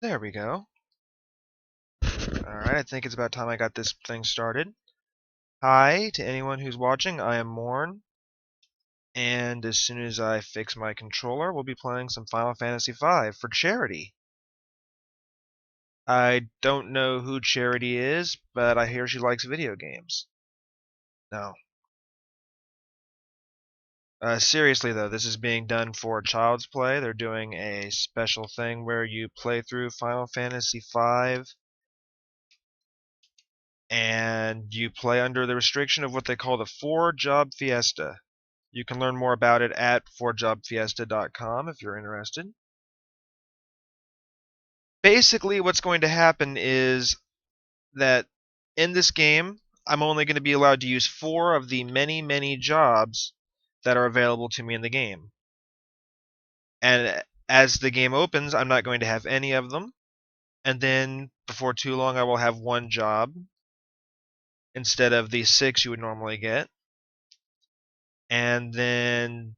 There we go. Alright, I think it's about time I got this thing started. Hi to anyone who's watching, I am Morn, and as soon as I fix my controller, we'll be playing some Final Fantasy V for Charity. I don't know who Charity is, but I hear she likes video games. No. Seriously though, this is being done for Child's Play. They're doing a special thing where you play through Final Fantasy V and you play under the restriction of what they call the Four Job Fiesta. You can learn more about it at fourjobfiesta.com if you're interested. Basically, what's going to happen is that in this game, I'm only going to be allowed to use 4 of the many, many jobs that are available to me in the game. And as the game opens, I'm not going to have any of them. And then, before too long, I will have 1 job instead of the 6 you would normally get. And then,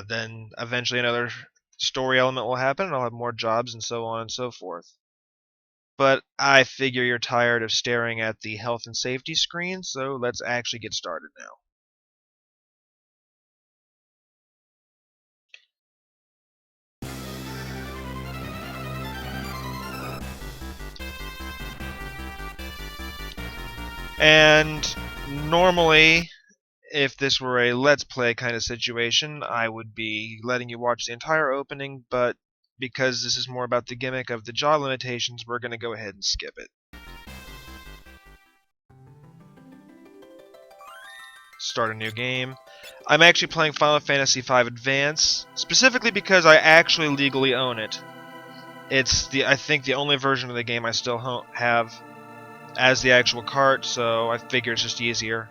then eventually another story element will happen, and I'll have more jobs, and so on and so forth. But I figure you're tired of staring at the health and safety screen, so let's actually get started now. And normally, if this were a let's play kind of situation, I would be letting you watch the entire opening, but because this is more about the gimmick of the job limitations, we're going to go ahead and skip it. Start a new game. I'm actually playing Final Fantasy V Advance, specifically because I actually legally own it. It's I think the only version of the game I still have as the actual cart, so I figure it's just easier.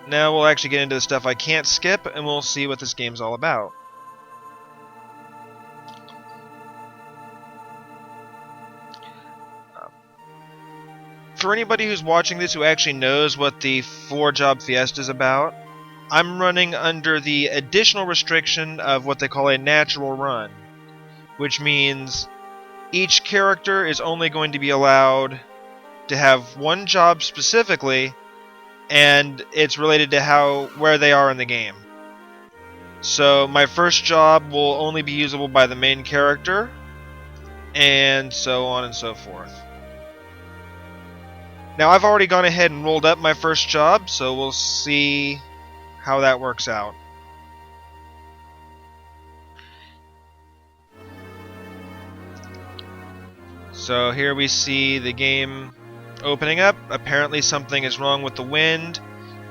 Now we'll actually get into the stuff I can't skip, and we'll see what this game's all about. For anybody who's watching this who actually knows what the Four Job Fiesta is about, I'm running under the additional restriction of what they call a natural run, which means each character is only going to be allowed to have 1 job specifically, and it's related to where they are in the game. So my first job will only be usable by the main character, and so on and so forth. Now I've already gone ahead and rolled up my first job, so we'll see how that works out. So here we see the game opening up. Apparently something is wrong with the wind,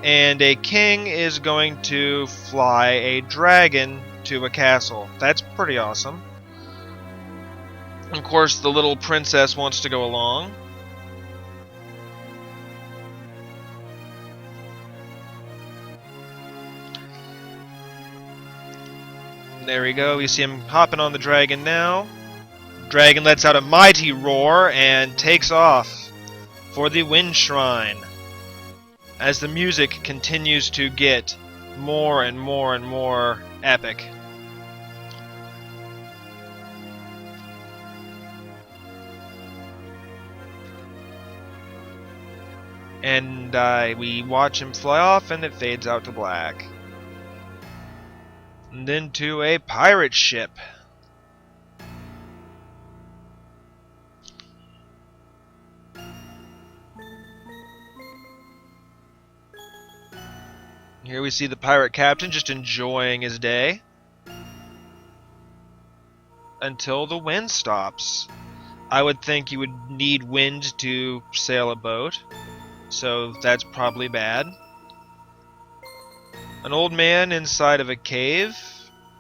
and a king is going to fly a dragon to a castle. That's pretty awesome. Of course, the little princess wants to go along. There we go. We see him hopping on the dragon now. Dragon lets out a mighty roar and takes off for the Wind Shrine. As the music continues to get more and more and more epic. And we watch him fly off, and it fades out to black. And then to a pirate ship. Here we see the pirate captain just enjoying his day. Until the wind stops. I would think you would need wind to sail a boat, so that's probably bad. An old man inside of a cave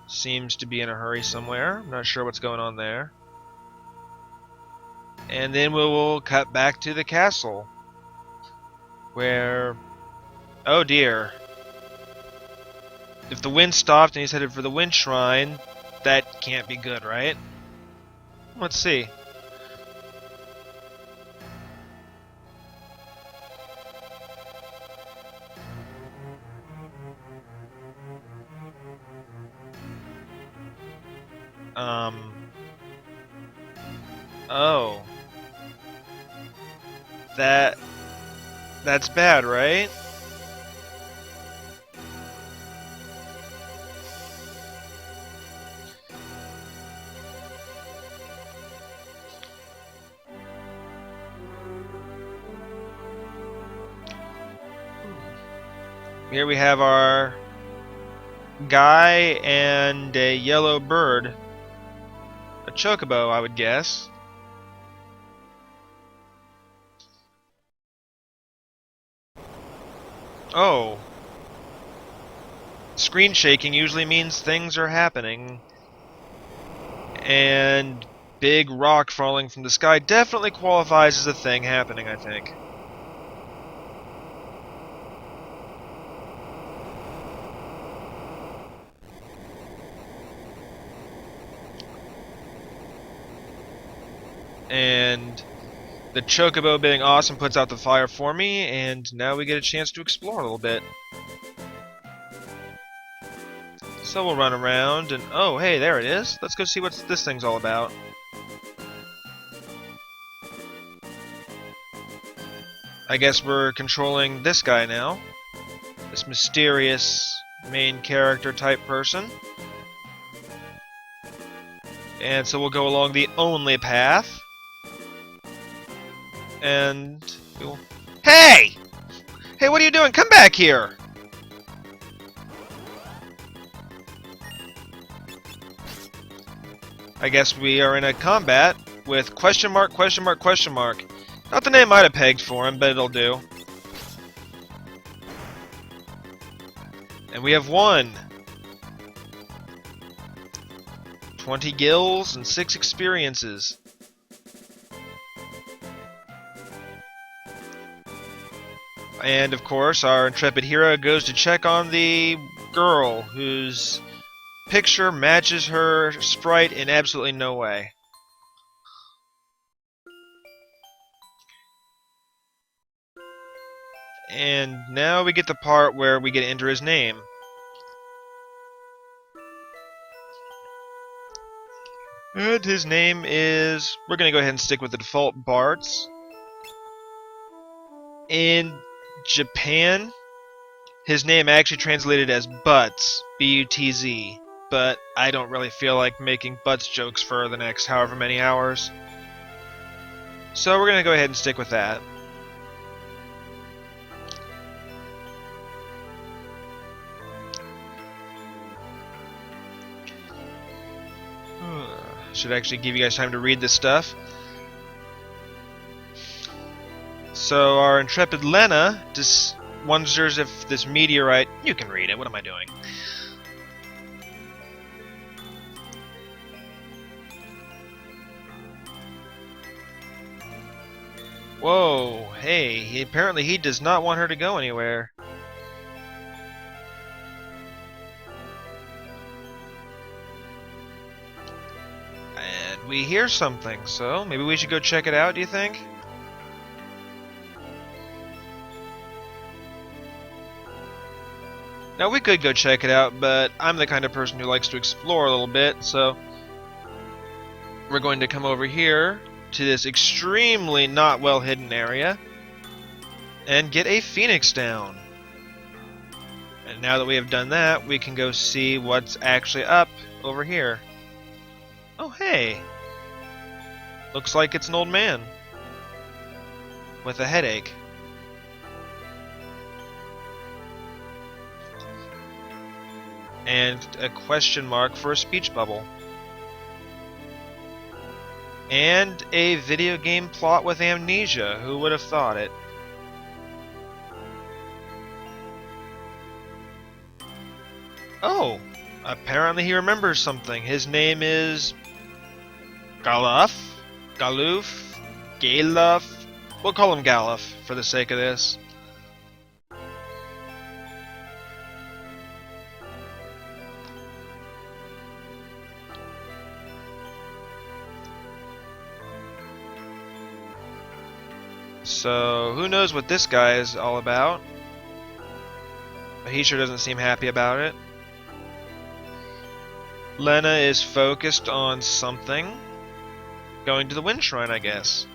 seems to be in a hurry somewhere. I'm not sure what's going on there. And then we will cut back to the castle, where, oh dear, if the wind stopped and he's headed for the Wind Shrine, that can't be good, right? Let's see. Oh. That's bad, right? Here we have our guy and a yellow bird. A chocobo, I would guess. Oh. Screen shaking usually means things are happening. And big rock falling from the sky definitely qualifies as a thing happening, I think. And the chocobo being awesome puts out the fire for me, and now we get a chance to explore a little bit. So we'll run around, and oh, hey, there it is. Let's go see what this thing's all about. I guess we're controlling this guy now. This mysterious main character type person. And so we'll go along the only path. And we'll... Hey! Hey, what are you doing? Come back here! I guess we are in a combat with question mark, question mark, question mark. Not the name I'd have pegged for him, but it'll do. And we have won. 20 gills and 6 experiences. And of course, our intrepid hero goes to check on the girl whose picture matches her sprite in absolutely no way. And now we get the part where we get to enter his name. And his name is... We're going to go ahead and stick with the default Bart's. In Japan, his name actually translated as Butts, B-U-T-Z, but I don't really feel like making Butts jokes for the next however many hours. So we're going to go ahead and stick with that. Should actually give you guys time to read this stuff. So our intrepid Lena just wonders if this meteorite... You can read it, what am I doing? Whoa, hey, apparently he does not want her to go anywhere. And we hear something, so maybe we should go check it out, do you think? Now, we could go check it out, but I'm the kind of person who likes to explore a little bit, so we're going to come over here to this extremely not well-hidden area and get a phoenix down. And now that we have done that, we can go see what's actually up over here. Oh, hey! Looks like it's an old man with a headache. And a question mark for a speech bubble. And a video game plot with amnesia. Who would have thought it? Oh! Apparently he remembers something. His name is... Galuf? Galuf? Galuf? We'll call him Galuf for the sake of this. So, who knows what this guy is all about? But he sure doesn't seem happy about it. Lena is focused on something. Going to the Wind Shrine, I guess.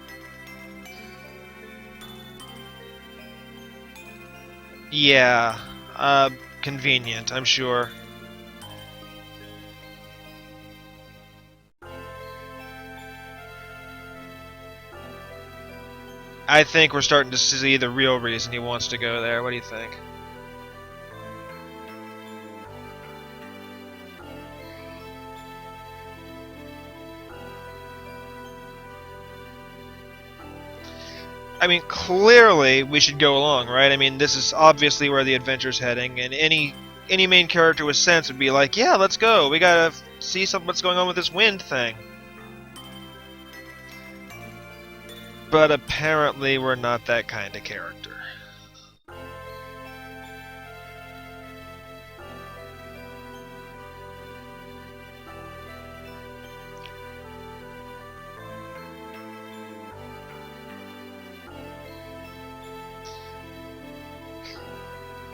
Yeah, convenient, I'm sure. I think we're starting to see the real reason he wants to go there. What do you think? I mean, clearly we should go along, right? I mean, this is obviously where the adventure's heading, and any main character with sense would be like, yeah, let's go. We gotta see what's going on with this wind thing. But apparently we're not that kind of character.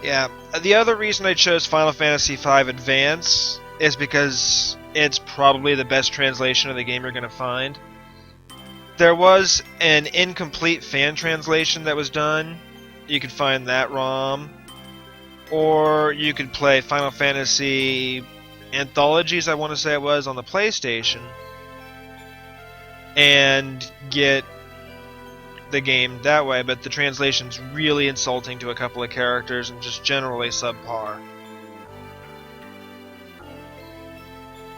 Yeah, the other reason I chose Final Fantasy V Advance is because it's probably the best translation of the game you're going to find. There was an incomplete fan translation that was done. You could find that ROM. Or you could play Final Fantasy Anthologies, I want to say it was, on the PlayStation. And get the game that way, but the translation's really insulting to a couple of characters and just generally subpar.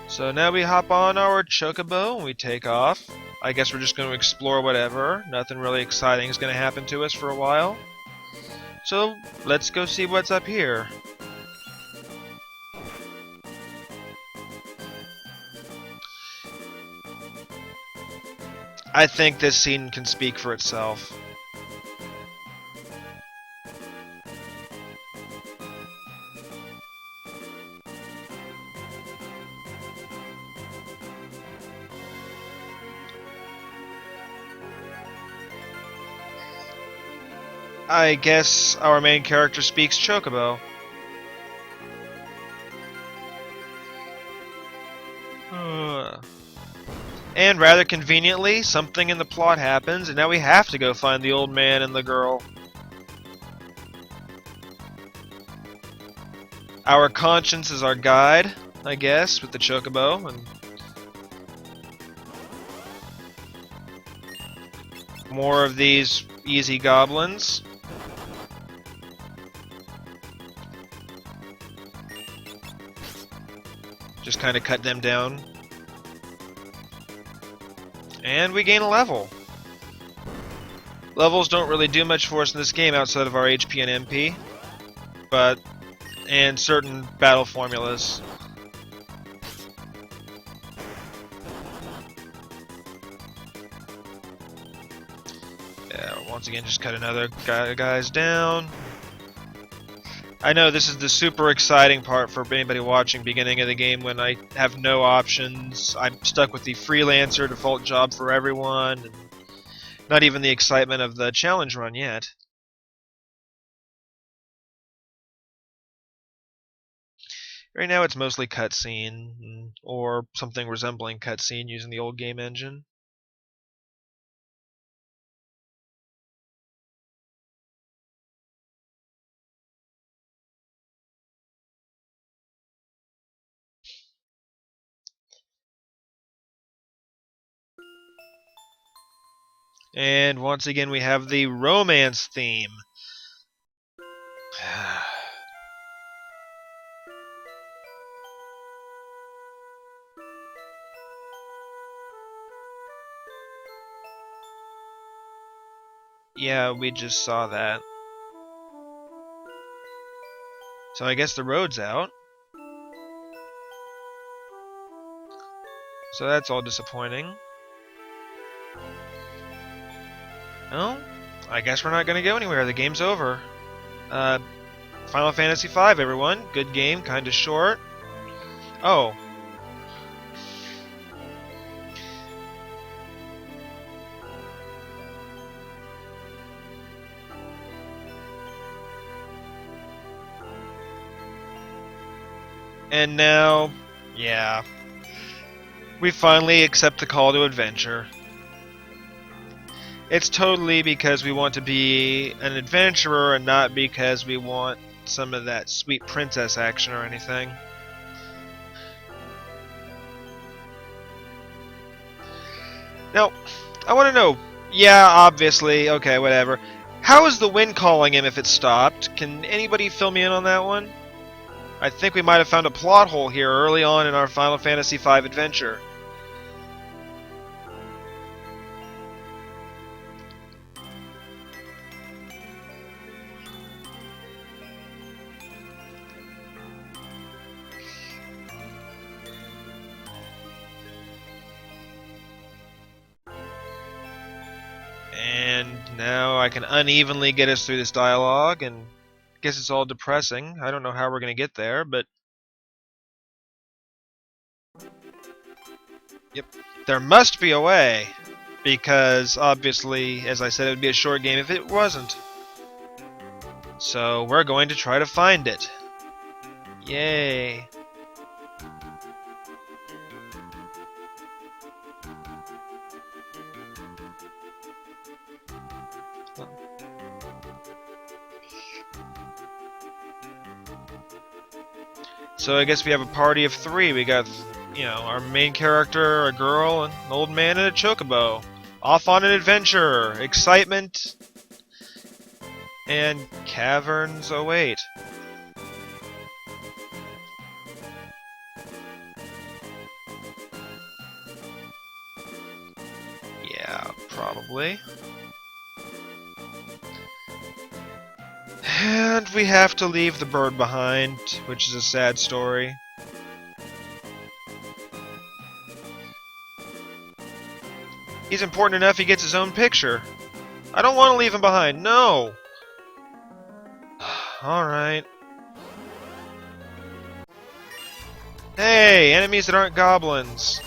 So now we hop on our Chocobo and we take off. I guess we're just going to explore whatever. Nothing really exciting is going to happen to us for a while. So let's go see what's up here. I think this scene can speak for itself. I guess our main character speaks Chocobo. And rather conveniently, something in the plot happens, and now we have to go find the old man and the girl. Our conscience is our guide, I guess, with the Chocobo, and more of these easy goblins. Just kind of cut them down. And we gain a level. Levels don't really do much for us in this game outside of our HP and MP, and certain battle formulas. Yeah, once again, just cut another guys down. I know this is the super exciting part for anybody watching beginning of the game when I have no options. I'm stuck with the freelancer default job for everyone, and not even the excitement of the challenge run yet. Right now it's mostly cutscene, or something resembling cutscene using the old game engine. And once again we have the romance theme. Yeah, we just saw that. So I guess the road's out. So that's all disappointing. Well, I guess we're not going to go anywhere. The game's over. Final Fantasy V, everyone. Good game, kind of short. Oh. And now, yeah. We finally accept the call to adventure. It's totally because we want to be an adventurer and not because we want some of that sweet princess action or anything. Now, I want to know, yeah, obviously, okay, whatever. How is the wind calling him if it stopped? Can anybody fill me in on that one? I think we might have found a plot hole here early on in our Final Fantasy V adventure. And now I can unevenly get us through this dialogue, and guess it's all depressing. I don't know how we're going to get there, but... Yep. There must be a way, because obviously, as I said, it would be a short game if it wasn't. So we're going to try to find it. Yay. So I guess we have a party of 3. We got, our main character, a girl, an old man, and a chocobo. Off on an adventure! Excitement! And caverns await. Yeah, probably. And we have to leave the bird behind, which is a sad story. He's important enough he gets his own picture. I don't want to leave him behind, no! Alright. Hey, enemies that aren't goblins.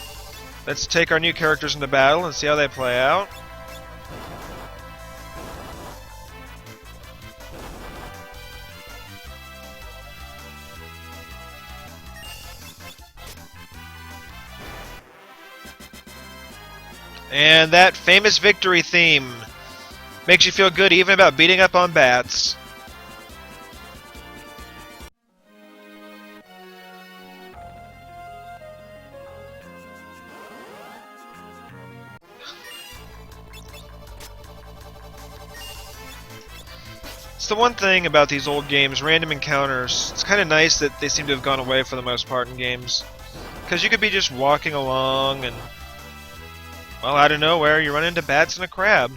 Let's take our new characters into battle and see how they play out. And that famous victory theme makes you feel good even about beating up on bats. It's the one thing about these old games, random encounters. It's kind of nice that they seem to have gone away for the most part in games. Because you could be just walking along and, well, out of nowhere, you run into bats and a crab.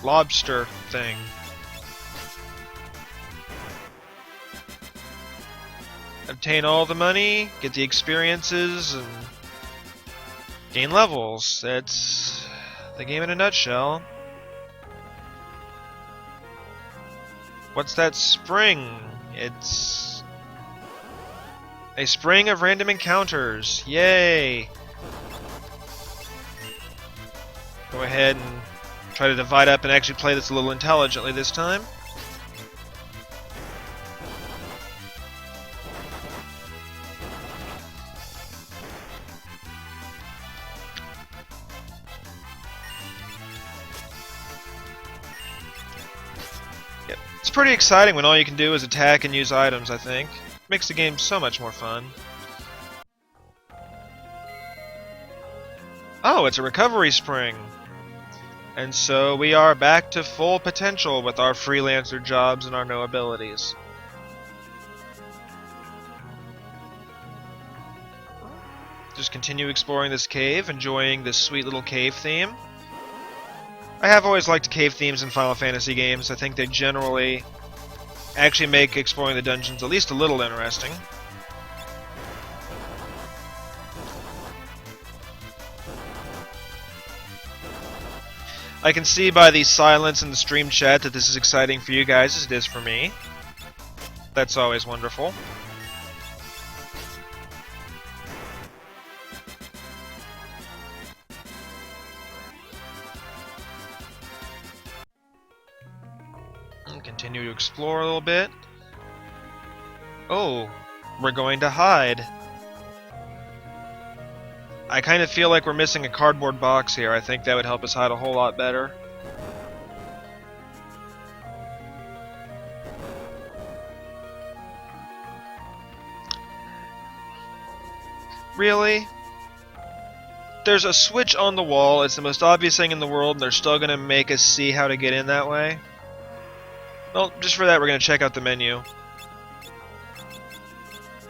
Lobster thing. Obtain all the money, get the experiences, and gain levels. That's the game in a nutshell. What's that spring? It's a spring of random encounters. Yay! Go ahead and try to divide up and actually play this a little intelligently this time. Yep. It's pretty exciting when all you can do is attack and use items, I think. Makes the game so much more fun. Oh, it's a recovery spring. And so we are back to full potential with our freelancer jobs and our no abilities. Just continue exploring this cave, enjoying this sweet little cave theme. I have always liked cave themes in Final Fantasy games. I think they generally actually make exploring the dungeons at least a little interesting. I can see by the silence in the stream chat that this is exciting for you guys as it is for me. That's always wonderful. And continue to explore a little bit. Oh, we're going to hide. I kind of feel like we're missing a cardboard box here. I think that would help us hide a whole lot better. Really? There's a switch on the wall. It's the most obvious thing in the world, and they're still going to make us see how to get in that way? Well, just for that, we're going to check out the menu. And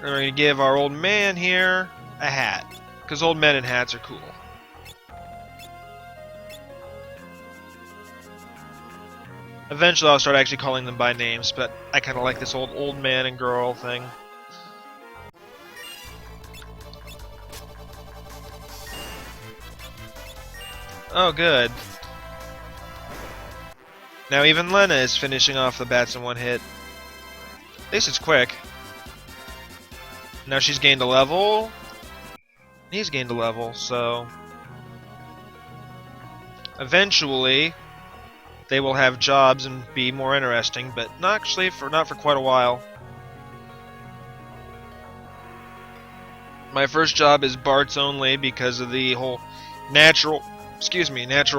we're going to give our old man here a hat, because old men in hats are cool. Eventually I'll start actually calling them by names, but I kind of like this old man and girl thing. Oh, good. Now even Lena is finishing off the bats in one hit. At least it's quick. Now she's gained a level. He's gained a level, so... eventually, they will have jobs and be more interesting, but not for quite a while. My first job is Bart's only because of the whole natural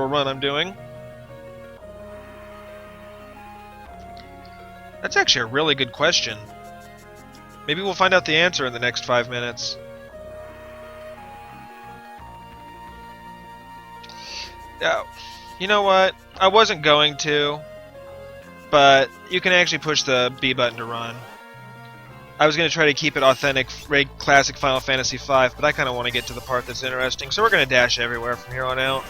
run I'm doing. That's actually a really good question. Maybe we'll find out the answer in the next 5 minutes. Oh, you know what? I wasn't going to, but you can actually push the B button to run. I was going to try to keep it authentic, classic Final Fantasy V, but I kind of want to get to the part that's interesting, so we're going to dash everywhere from here on out.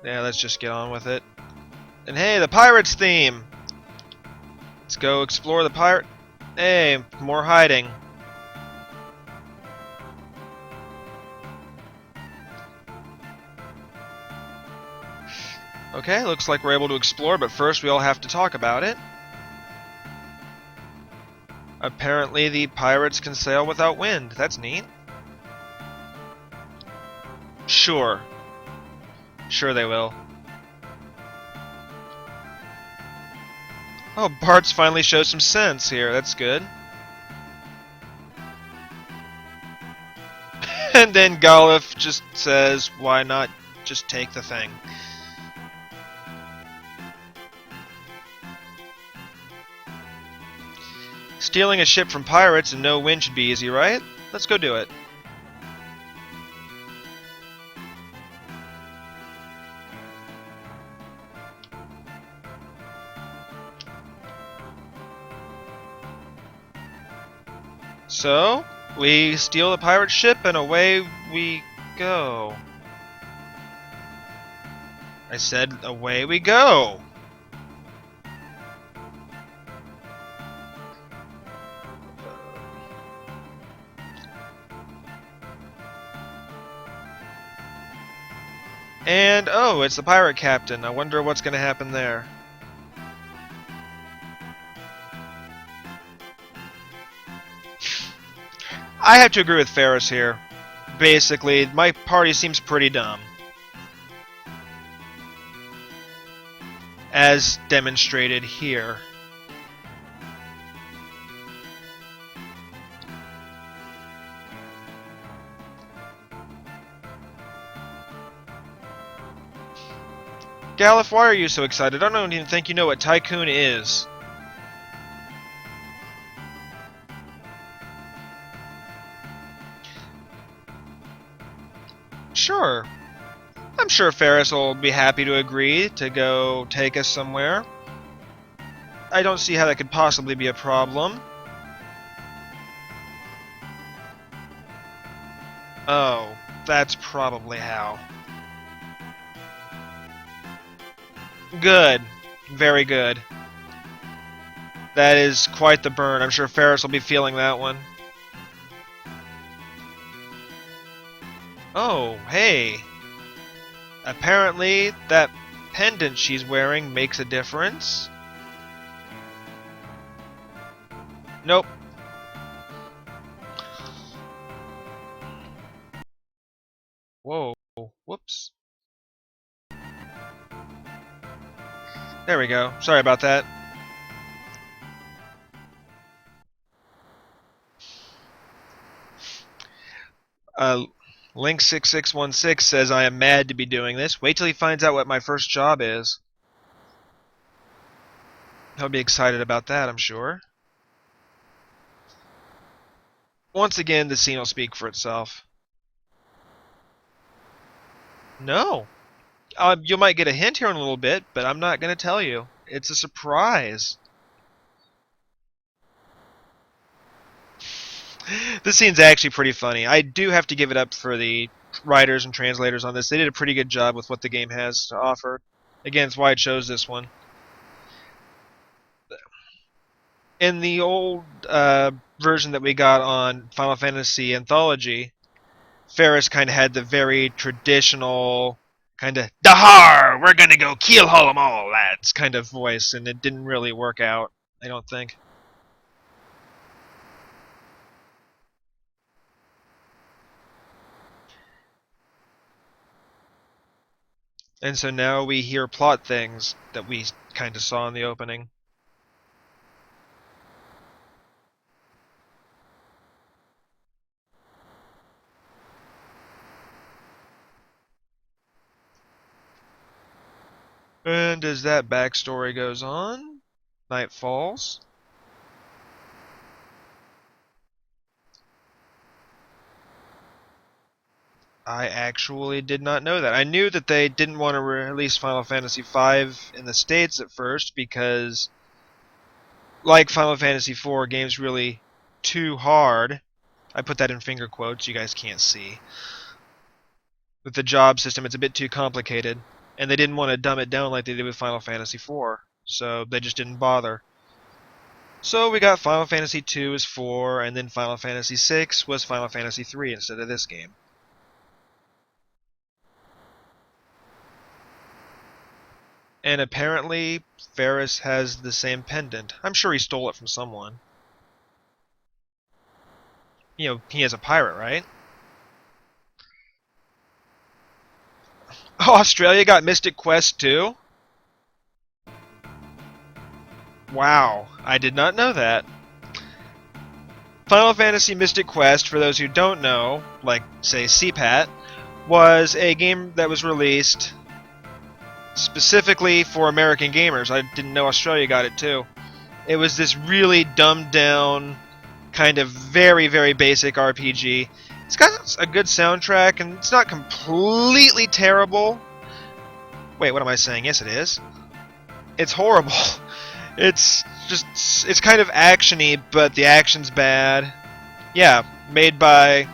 Yeah, let's just get on with it. And hey, the Pirates theme! Let's go explore the pirate... Hey, more hiding. Okay, looks like we're able to explore, but first we all have to talk about it. Apparently the pirates can sail without wind. That's neat. Sure. Sure they will. Oh, Bart's finally shows some sense here. That's good. And then Golif just says, why not just take the thing? Stealing a ship from pirates and no wind should be easy, right? Let's go do it. So, we steal the pirate ship and away we go. I said, away we go! And, oh, it's the pirate captain. I wonder what's going to happen there. I have to agree with Ferris here. Basically, my party seems pretty dumb. As demonstrated here. Galif, why are you so excited? I don't even think you know what Tycoon is. Sure. I'm sure Ferris will be happy to agree to go take us somewhere. I don't see how that could possibly be a problem. Oh, that's probably how. Good. Very good. That is quite the burn. I'm sure Ferris will be feeling that one. Oh, hey. Apparently, that pendant she's wearing makes a difference. Nope. Whoa. Whoops. There we go. Sorry about that. Link6616 says I am mad to be doing this. Wait till he finds out what my first job is. He'll be excited about that, I'm sure. Once again, the scene will speak for itself. No. You might get a hint here in a little bit, but I'm not going to tell you. It's a surprise. This scene's actually pretty funny. I do have to give it up for the writers and translators on this. They did a pretty good job with what the game has to offer. Again, it's why I chose this one. In the old version that we got on Final Fantasy Anthology, Ferris kind of had the very traditional kind of "Dahar, we're gonna go keelhaul 'em all, lads" kind of voice, and it didn't really work out, I don't think. And so now we hear plot things that we kind of saw in the opening. And as that backstory goes on, night falls. I actually did not know that. I knew that they didn't want to release Final Fantasy V in the States at first because, like Final Fantasy IV, game's really too hard. I put that in finger quotes, you guys can't see. With the job system, it's a bit too complicated, and they didn't want to dumb it down like they did with Final Fantasy IV, so they just didn't bother. So we got Final Fantasy II as 4, and then Final Fantasy VI was Final Fantasy III instead of this game. And apparently, Ferris has the same pendant. I'm sure he stole it from someone. You know, he is a pirate, right? Oh, Australia got Mystic Quest too? Wow, I did not know that. Final Fantasy Mystic Quest, for those who don't know, like, say, CPAT, was a game that was released specifically for American gamers. I didn't know Australia got it too. It was this really dumbed down, kind of very, very basic RPG. It's got a good soundtrack, and it's not completely terrible. Wait, what am I saying? Yes, it is. It's horrible. It's kind of actiony, but the action's bad. Yeah, made by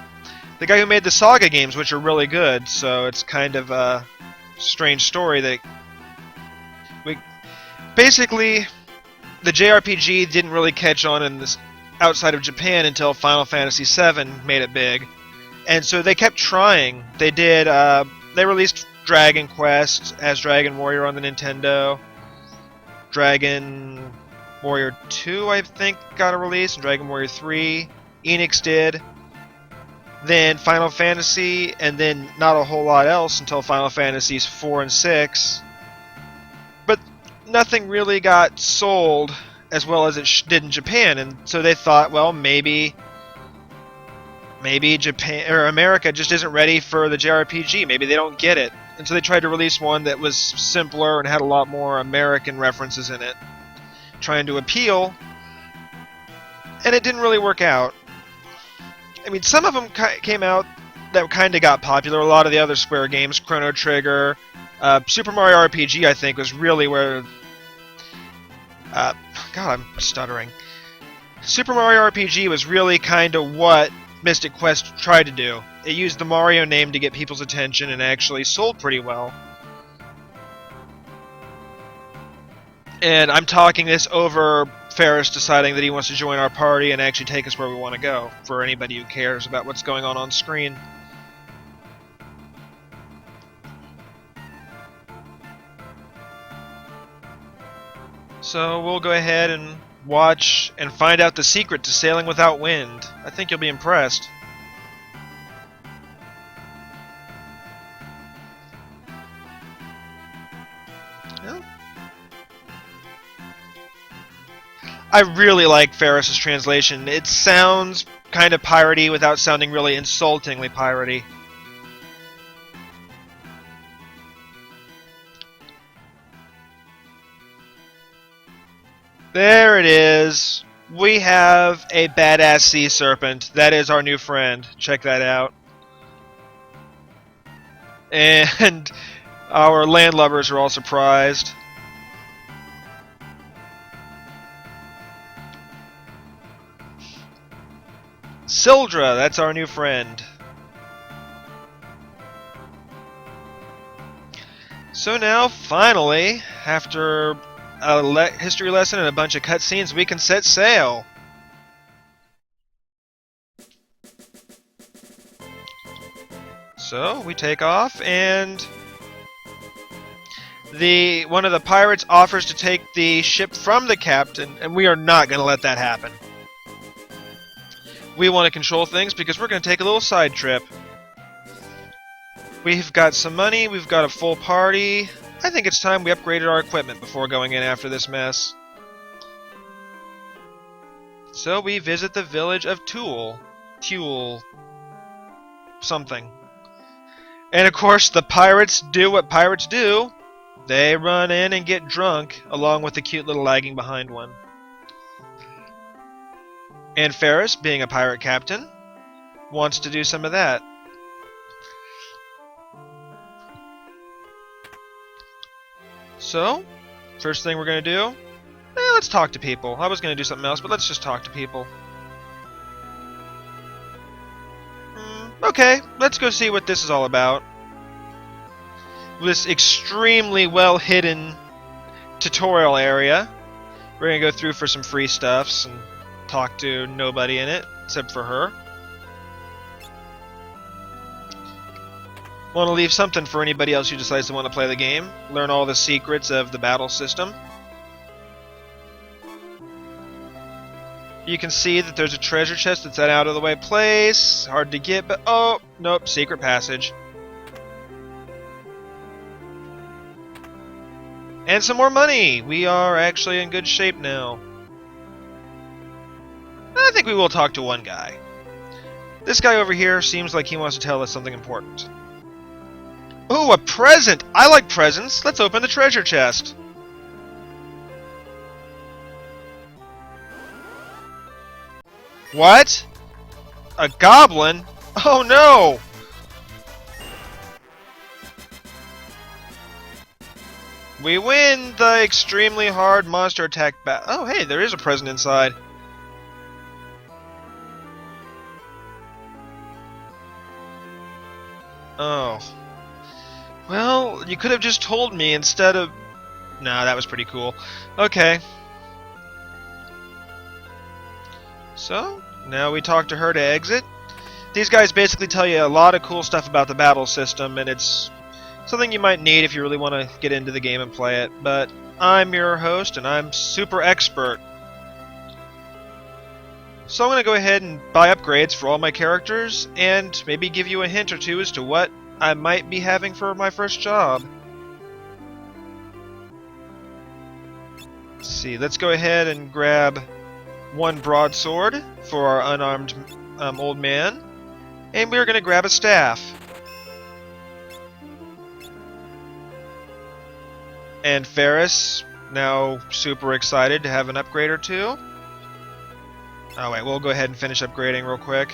the guy who made the Saga games, which are really good, so it's kind of a strange story that basically the JRPG didn't really catch on in this outside of Japan until Final Fantasy VII made it big, and so they kept trying. They released Dragon Quest as Dragon Warrior on the Nintendo. Dragon Warrior 2, I think, got a release, and Dragon Warrior 3. Enix did. Then Final Fantasy, and then not a whole lot else until Final Fantasies 4 and 6. But nothing really got sold as well as it did in Japan, and so they thought, well, maybe Japan or America just isn't ready for the JRPG. Maybe they don't get it. And so they tried to release one that was simpler and had a lot more American references in it, trying to appeal, and it didn't really work out. I mean, some of them came out that kind of got popular. A lot of the other Square games, Chrono Trigger, Super Mario RPG, I think, was really where... God, I'm stuttering. Super Mario RPG was really kind of what Mystic Quest tried to do. It used the Mario name to get people's attention and actually sold pretty well. And I'm talking this over Ferris deciding that he wants to join our party and actually take us where we want to go, for anybody who cares about what's going on screen. So we'll go ahead and watch and find out the secret to sailing without wind. I think you'll be impressed. Well, I really like Ferris's translation. It sounds kind of piratey without sounding really insultingly piratey. There it is. We have a badass sea serpent. That is our new friend. Check that out. And our landlubbers are all surprised. Sildra, that's our new friend. So now, finally, after a history lesson and a bunch of cutscenes, we can set sail. So we take off, and one of the pirates offers to take the ship from the captain, and we are not going to let that happen. We want to control things because we're going to take a little side trip. We've got some money, we've got a full party. I think it's time we upgraded our equipment before going in after this mess. So we visit the village of Tulle. Something. And of course, the pirates do what pirates do. They run in and get drunk, along with the cute little lagging behind one. And Ferris, being a pirate captain, wants to do some of that. So, first thing we're going to do, let's talk to people. I was going to do something else, but let's just talk to people. Okay, let's go see what this is all about. This extremely well-hidden tutorial area. We're going to go through for some free stuffs and talk to nobody in it, except for her. Want to leave something for anybody else who decides to want to play the game. Learn all the secrets of the battle system. You can see that there's a treasure chest that's at an out-of-the-way place. Hard to get, but oh, nope, secret passage. And some more money! We are actually in good shape now. I think we will talk to one guy. This guy over here seems like he wants to tell us something important. Ooh, a present! I like presents! Let's open the treasure chest. What? A goblin? Oh no! We win the extremely hard monster attack battle. Oh hey, there is a present inside. Oh. Well, you could have just told me instead of... Nah, that was pretty cool. Okay. So, now we talk to her to exit. These guys basically tell you a lot of cool stuff about the battle system, and it's something you might need if you really want to get into the game and play it. But I'm your host, and I'm super expert. So I'm going to go ahead and buy upgrades for all my characters, and maybe give you a hint or two as to what I might be having for my first job. Let's see, let's go ahead and grab one broadsword for our unarmed old man, and we're going to grab a staff. And Ferris, now super excited to have an upgrade or two. Oh wait, we'll go ahead and finish upgrading real quick.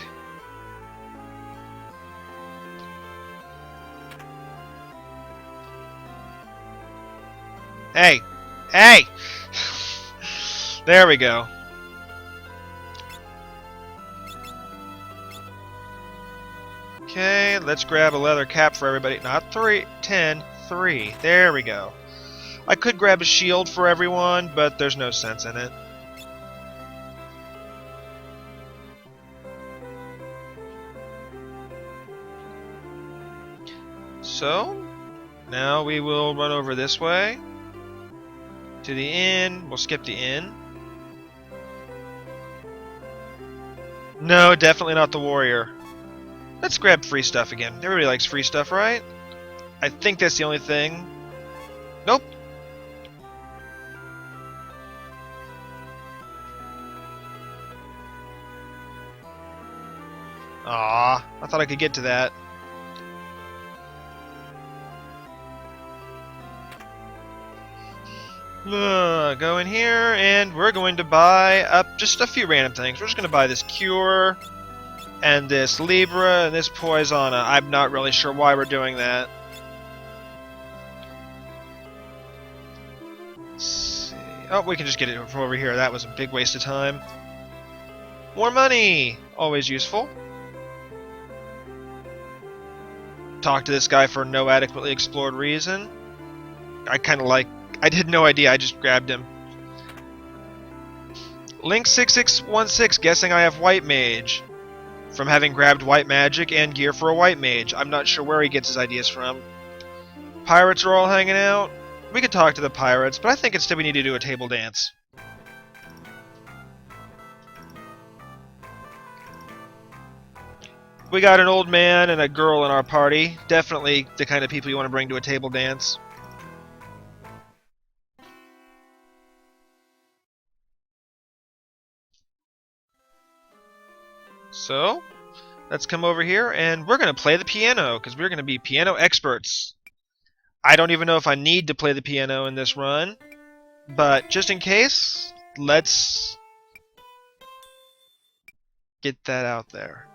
Hey! Hey! There we go. Okay, let's grab a leather cap for everybody. Not 3, 10, 3. There we go. I could grab a shield for everyone, but there's no sense in it. So, now we will run over this way to the inn. We'll skip the inn. No, definitely not the warrior. Let's grab free stuff again. Everybody likes free stuff, right? I think that's the only thing. Nope. Ah, I thought I could get to that. Go in here, and we're going to buy up just a few random things. We're just going to buy this Cure, and this Libra, and this Poisona. I'm not really sure why we're doing that. Let's see. Oh, we can just get it from over here. That was a big waste of time. More money! Always useful. Talk to this guy for no adequately explored reason. I had no idea, I just grabbed him. Link6616 guessing I have White Mage. From having grabbed White Magic and gear for a White Mage. I'm not sure where he gets his ideas from. Pirates are all hanging out. We could talk to the pirates, but I think instead we need to do a table dance. We got an old man and a girl in our party. Definitely the kind of people you want to bring to a table dance. So, let's come over here and we're going to play the piano, because we're going to be piano experts. I don't even know if I need to play the piano in this run, but just in case, let's get that out there.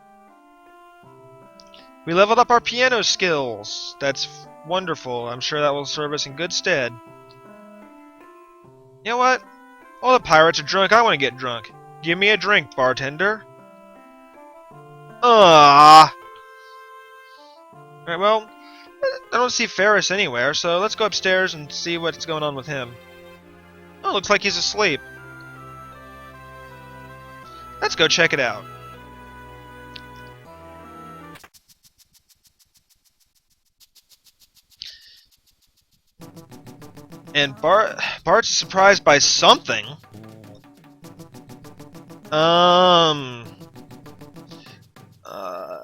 We leveled up our piano skills. That's wonderful. I'm sure that will serve us in good stead. You know what? All the pirates are drunk. I want to get drunk. Give me a drink, bartender. Ah. Alright, well, I don't see Ferris anywhere, so let's go upstairs and see what's going on with him. Oh, looks like he's asleep. Let's go check it out. And Bart's surprised by something.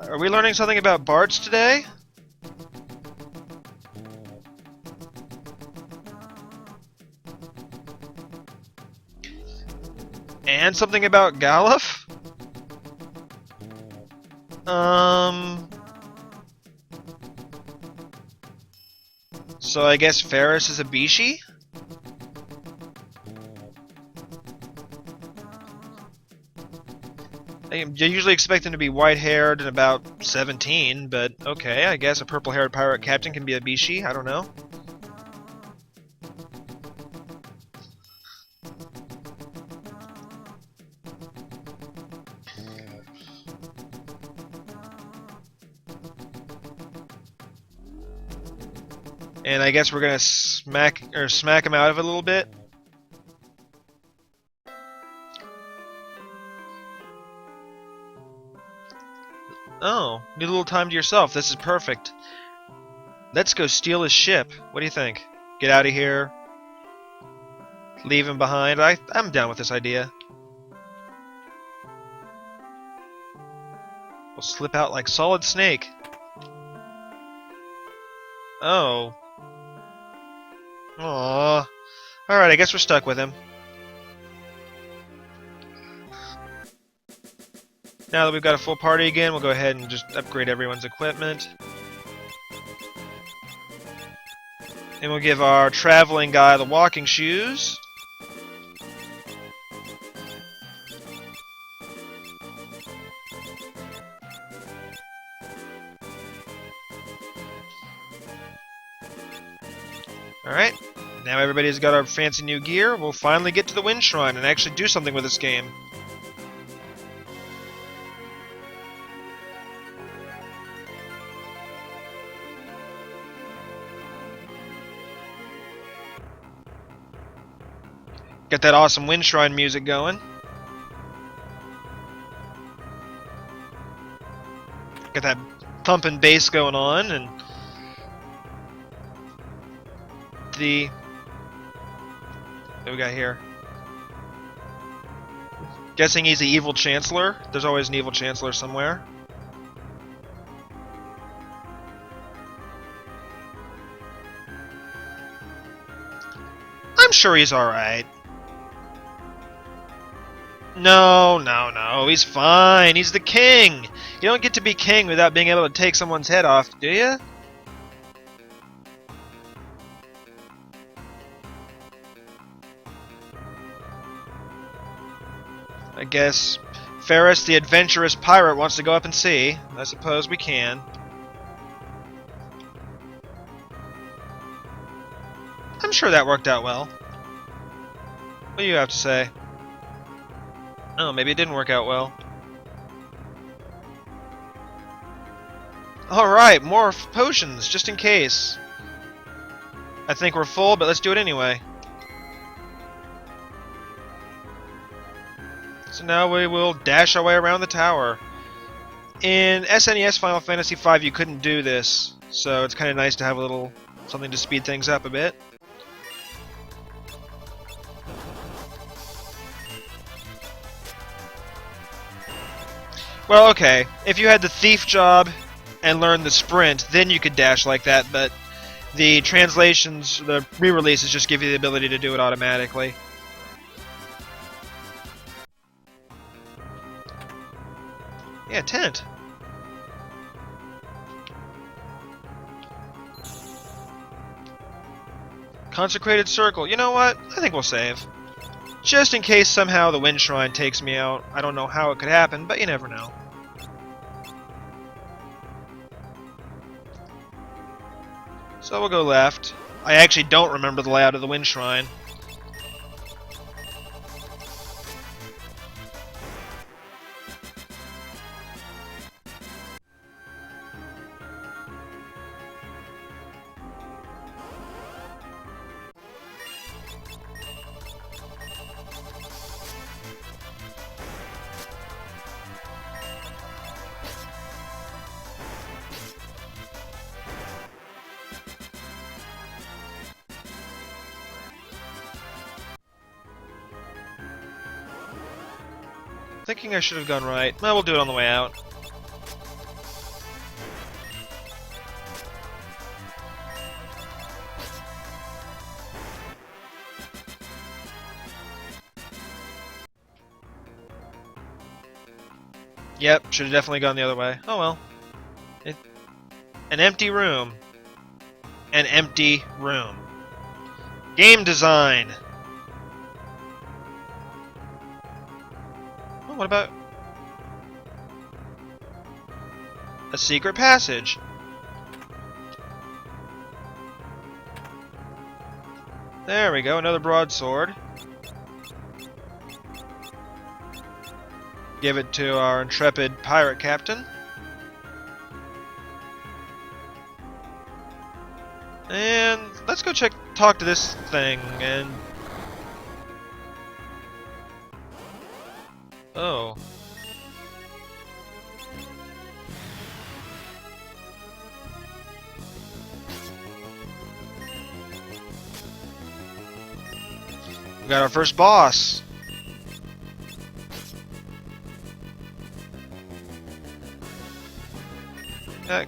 Are we learning something about Barts today? And something about Galuf? So I guess Ferris is a Bishi? You usually expect them to be white-haired and about 17, but okay, I guess a purple-haired pirate captain can be a Bishi, I don't know. And I guess we're gonna smack him out of it a little bit. Oh, need a little time to yourself. This is perfect. Let's go steal his ship. What do you think? Get out of here. Leave him behind. I'm down with this idea. We'll slip out like Solid Snake. Oh. Aww. Alright, I guess we're stuck with him. Now that we've got a full party again, we'll go ahead and just upgrade everyone's equipment. And we'll give our traveling guy the walking shoes. Alright, now everybody's got our fancy new gear. We'll finally get to the Wind Shrine and actually do something with this game. Get that awesome Wind Shrine music going. Get that thumping bass going on, and what do we got here? Guessing he's the evil chancellor. There's always an evil chancellor somewhere. I'm sure he's alright. No, no, no. He's fine. He's the king. You don't get to be king without being able to take someone's head off, do you? I guess Ferris, the adventurous pirate, wants to go up and see. I suppose we can. I'm sure that worked out well. What do you have to say? Oh, maybe it didn't work out well. Alright, more potions, just in case. I think we're full, but let's do it anyway. So now we will dash our way around the tower. In SNES Final Fantasy V, you couldn't do this, so it's kind of nice to have a little something to speed things up a bit. Well, okay, if you had the thief job and learned the sprint, then you could dash like that, but the translations, the re-releases just give you the ability to do it automatically. Yeah, tent. Consecrated circle. You know what? I think we'll save. Just in case somehow the Wind Shrine takes me out. I don't know how it could happen, but you never know. So we'll go left. I actually don't remember the layout of the Wind Shrine. Thinking I should have gone right. Well, we'll do it on the way out. Yep, should have definitely gone the other way. Oh well. An empty room. An empty room. Game design. Oh, what about a secret passage? There we go, another broadsword. Give it to our intrepid pirate captain. And let's go talk to this thing, and... Oh. We got our first boss.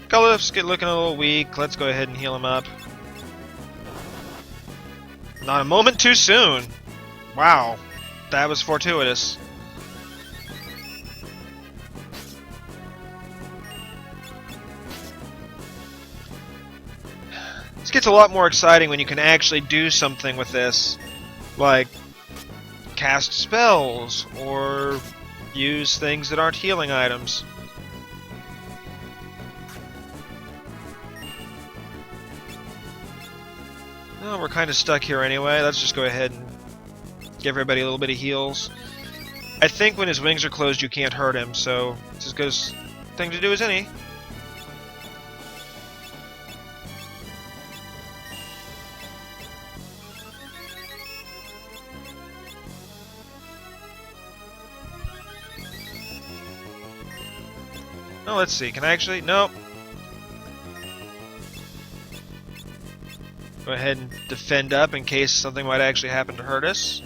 Gullif's looking a little weak. Let's go ahead and heal him up. Not a moment too soon. Wow. That was fortuitous. This gets a lot more exciting when you can actually do something with this. Like, cast spells, or use things that aren't healing items. Well, we're kind of stuck here anyway. Let's just go ahead and give everybody a little bit of heals. I think when his wings are closed, you can't hurt him, so it's as good a thing to do as any. Oh, let's see. Can I actually? Nope. Go ahead and defend up in case something might actually happen to hurt us.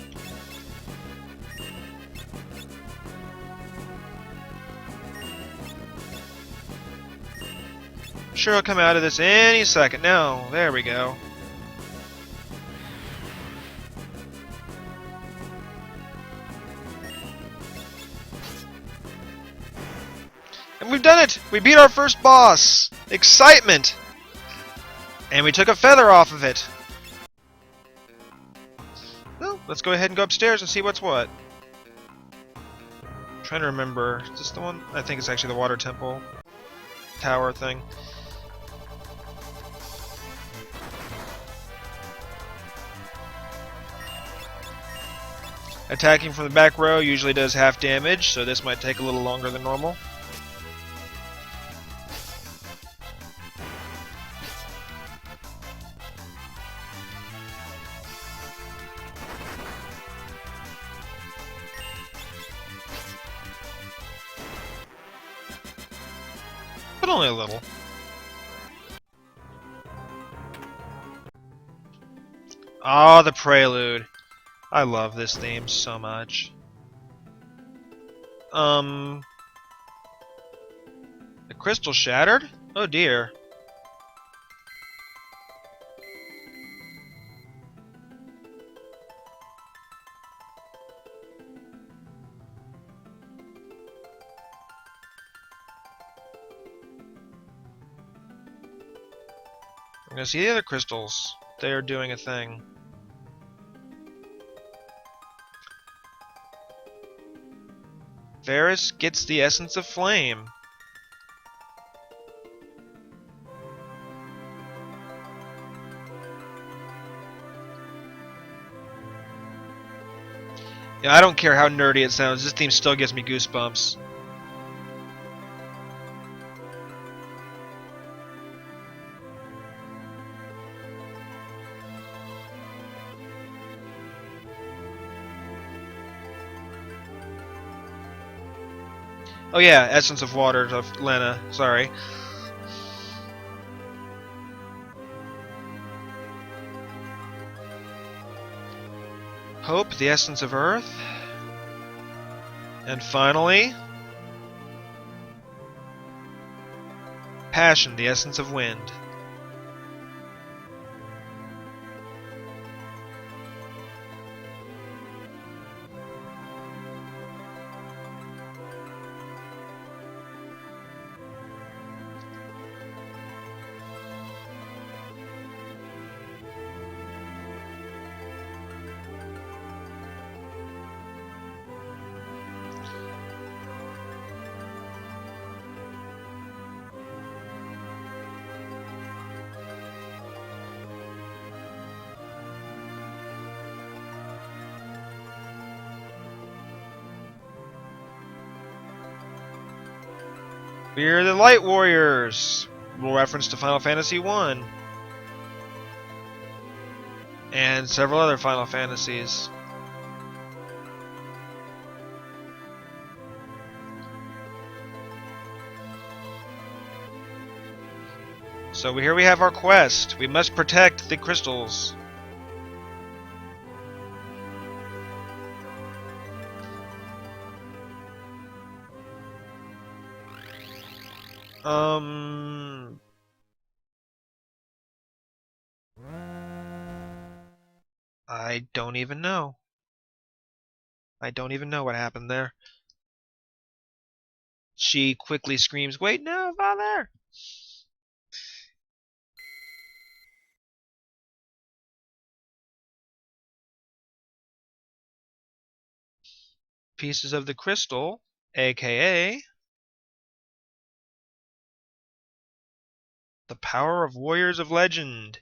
sure he'll come out of this any second. No, there we go. And we've done it! We beat our first boss! Excitement! And we took a feather off of it. Well, let's go ahead and go upstairs and see what's what. I'm trying to remember. Is this the one? I think it's actually the water temple tower thing. Attacking from the back row usually does half damage, so this might take a little longer than normal. But only a little. Ah, the prelude. I love this theme so much. The crystal shattered? Oh dear. I'm gonna see the other crystals. They are doing a thing. Varus gets the essence of flame. Yeah, I don't care how nerdy it sounds, this theme still gives me goosebumps. Oh yeah, Essence of Water of Lena, sorry. Hope, the Essence of Earth. And finally, Passion, the Essence of Wind. We're the Light Warriors! Little reference to Final Fantasy I. And several other Final Fantasies. So here we have our quest. We must protect the crystals. I don't even know. I don't even know what happened there. She quickly screams, "Wait, no, father!" Pieces of the crystal, aka the power of warriors of legend.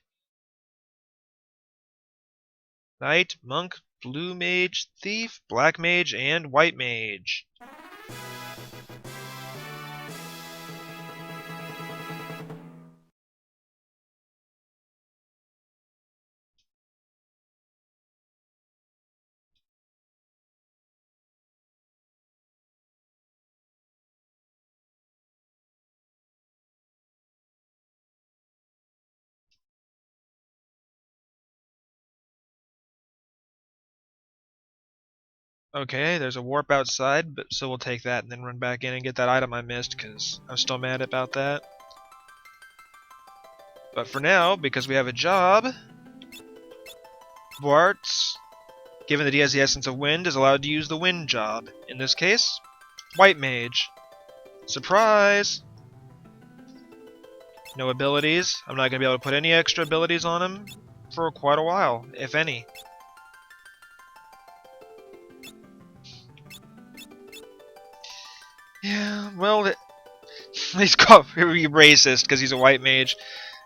Knight, monk, blue mage, thief, black mage, and white mage. Okay, there's a warp outside, but so we'll take that and then run back in and get that item I missed, because I'm still mad about that. But for now, because we have a job, Bart, given that he has the essence of wind, is allowed to use the wind job. In this case, White Mage. Surprise! No abilities. I'm not going to be able to put any extra abilities on him for quite a while, if any. Yeah, well, he's called racist because he's a white mage.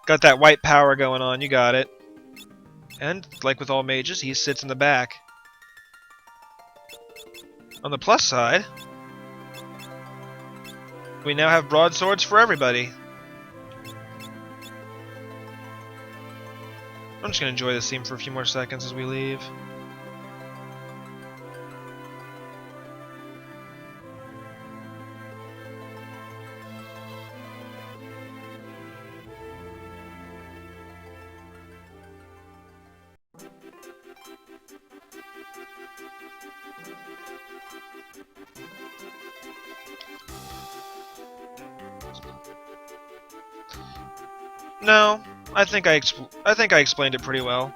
Got that white power going on, you got it. And, like with all mages, he sits in the back. On the plus side, we now have broadswords for everybody. I'm just going to enjoy this scene for a few more seconds as we leave. No, I think I explained it pretty well.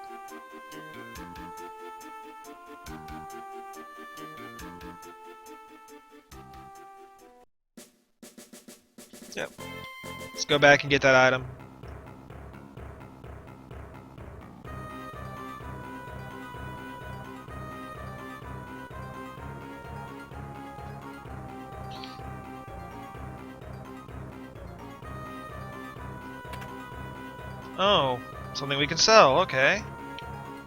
Yep. Let's go back and get that item. Oh, something we can sell, okay.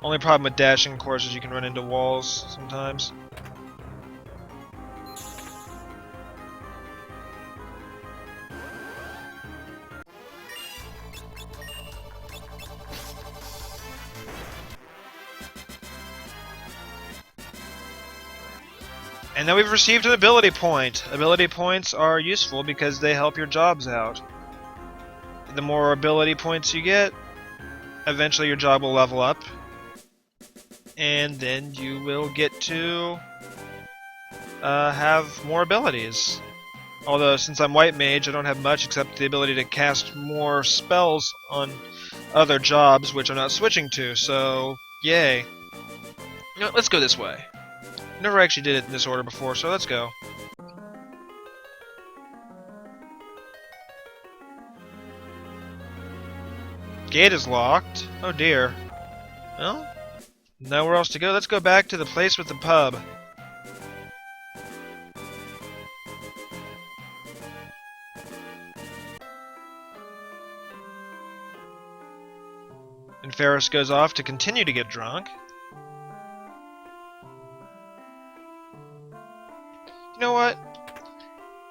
Only problem with dashing, of course, is you can run into walls sometimes. And now we've received an ability point. Ability points are useful because they help your jobs out. The more ability points you get, eventually your job will level up. And then you will get to have more abilities. Although, since I'm white mage, I don't have much except the ability to cast more spells on other jobs, which I'm not switching to, so yay. You know, let's go this way. Never actually did it in this order before, so let's go. Gate is locked. Oh dear. Well, nowhere else to go. Let's go back to the place with the pub. And Ferris goes off to continue to get drunk. You know what?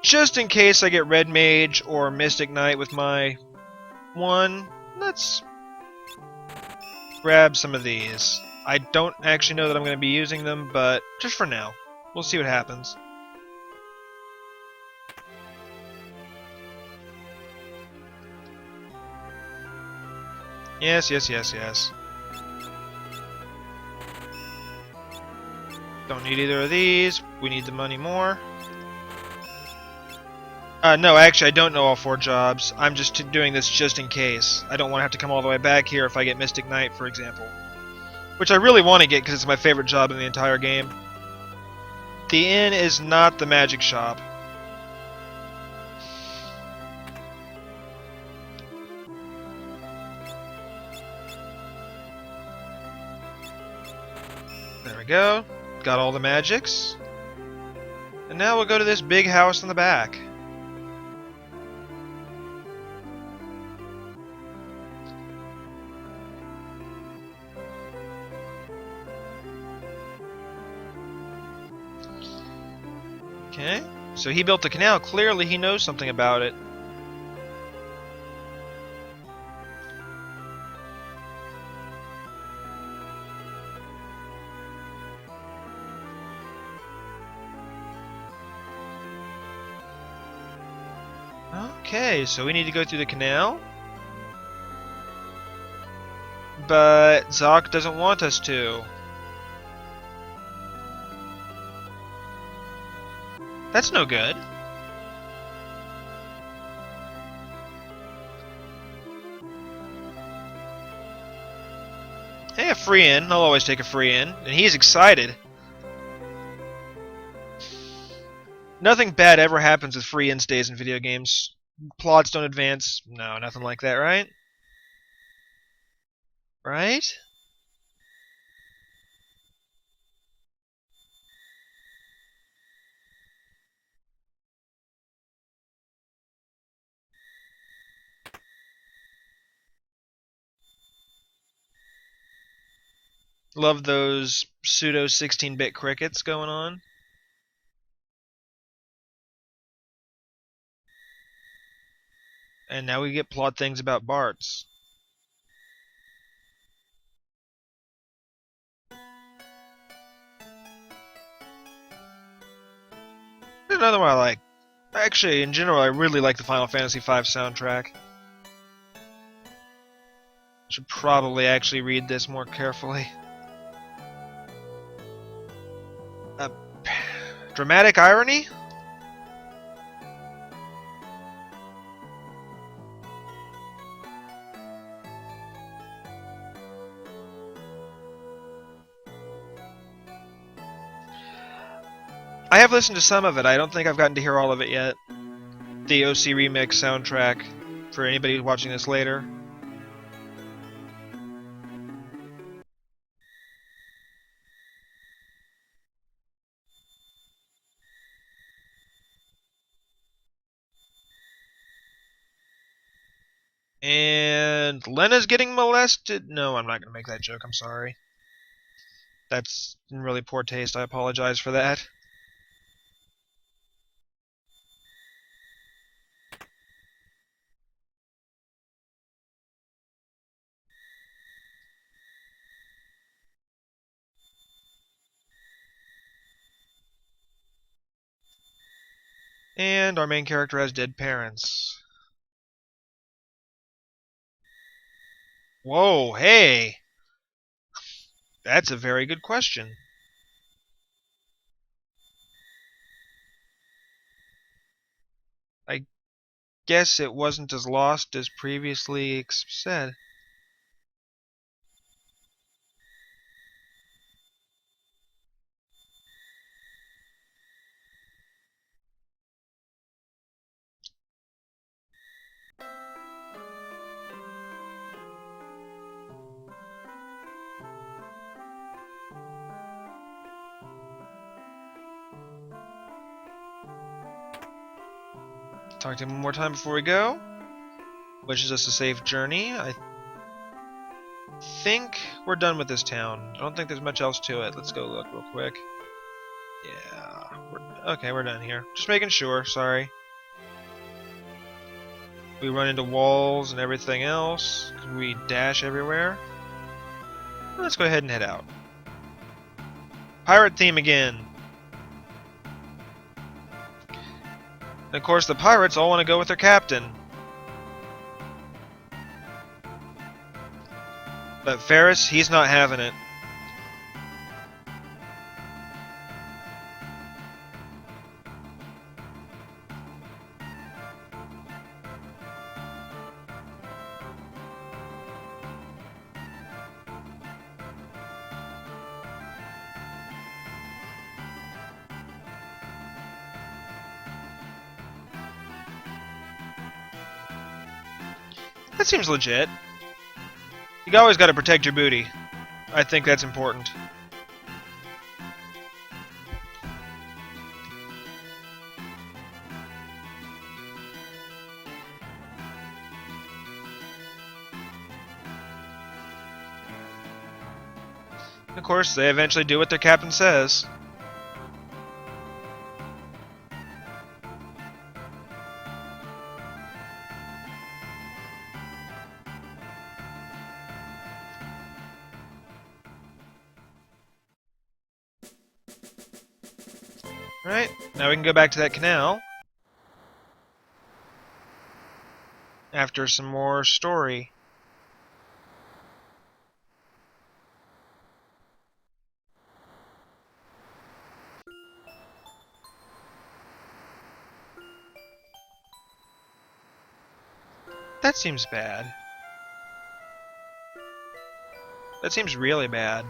Just in case I get Red Mage or Mystic Knight with my one, let's grab some of these. I don't actually know that I'm going to be using them, but just for now. We'll see what happens. Yes, yes, yes, yes. Don't need either of these. We need the money more. No, actually, I don't know all 4 jobs. I'm just doing this just in case. I don't want to have to come all the way back here if I get Mystic Knight, for example. Which I really want to get because it's my favorite job in the entire game. The inn is not the magic shop. There we go. Got all the magics. And now we'll go to this big house in the back. Okay, so he built the canal. Clearly he knows something about it. Okay, so we need to go through the canal. But Zoc doesn't want us to. That's no good. free in. I'll always take a free in. And he's excited. Nothing bad ever happens with free in stays in video games. Plots don't advance. No, nothing like that, right? Right? Love those pseudo 16-bit crickets going on. And now we get plot things about Bart's. Another one I like. Actually, in general, I really like the Final Fantasy V soundtrack. Should probably actually read this more carefully. Dramatic irony? I have listened to some of it. I don't think I've gotten to hear all of it yet. The OC Remix soundtrack, for anybody who's watching this later. And Lena's getting molested? No, I'm not going to make that joke. I'm sorry. That's in really poor taste. I apologize for that. And our main character has dead parents. Whoa, hey! That's a very good question. I guess it wasn't as lost as previously said. Talk to him one more time before we go. Wishes us a safe journey. I think we're done with this town. I don't think there's much else to it. Let's go look real quick. Yeah. Okay, we're done here. Just making sure. Sorry. We run into walls and everything else. We dash everywhere. Let's go ahead and head out. Pirate theme again. And of course, the pirates all want to go with their captain. But Ferris, he's not having it. That seems legit. You always got to protect your booty. I think that's important. Of course, they eventually do what their captain says. Right, now we can go back to that canal. After some more story. That seems bad. That seems really bad.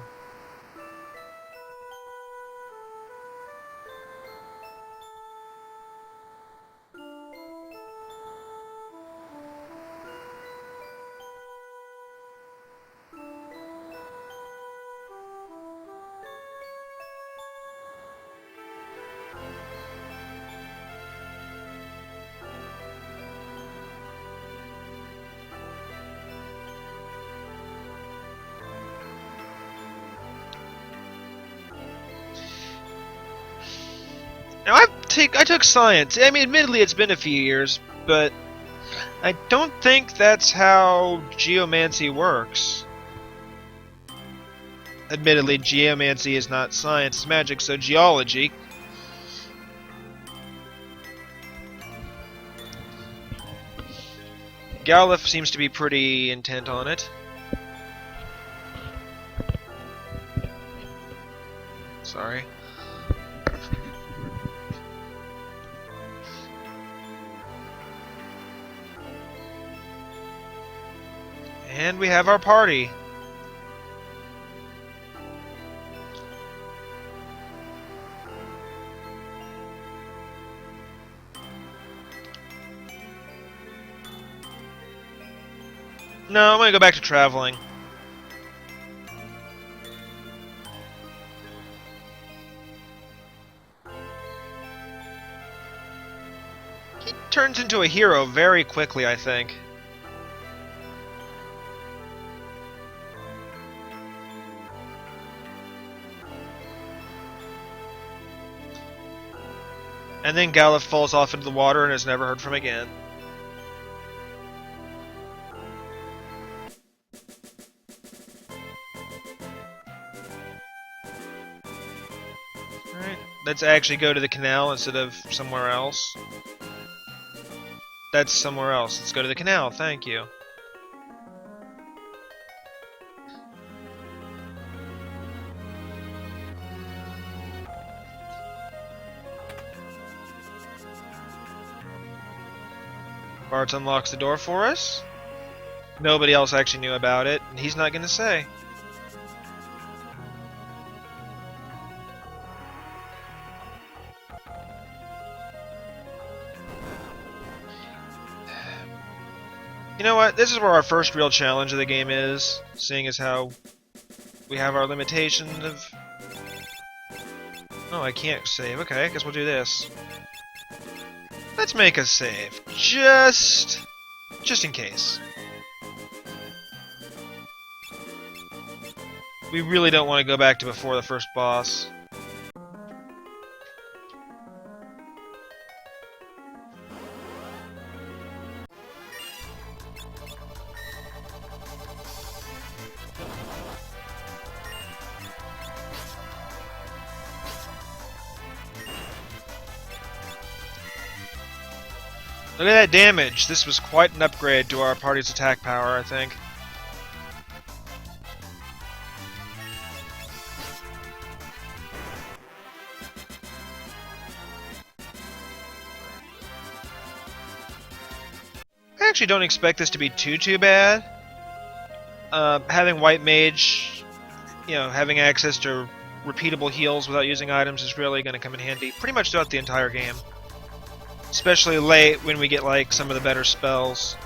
Now I took science. I mean, admittedly, it's been a few years, but I don't think that's how geomancy works. Admittedly, geomancy is not science, it's magic, so geology. Galif seems to be pretty intent on it. Sorry. And we have our party. No, I'm gonna go back to traveling. He turns into a hero very quickly, I think. And then Galif falls off into the water and is never heard from again. Alright, let's actually go to the canal instead of somewhere else. That's somewhere else. Let's go to the canal, thank you. Bart unlocks the door for us. Nobody else actually knew about it, and he's not going to say. You know what? This is where our first real challenge of the game is, seeing as how we have our limitation of... Oh, I can't save. Okay, I guess we'll do this. Let's make a save. Just in case. We really don't want to go back to before the first boss. Look at that damage! This was quite an upgrade to our party's attack power, I think. I actually don't expect this to be too bad. Having White Mage, you know, having access to repeatable heals without using items is really going to come in handy pretty much throughout the entire game. Especially late when we get like some of the better spells.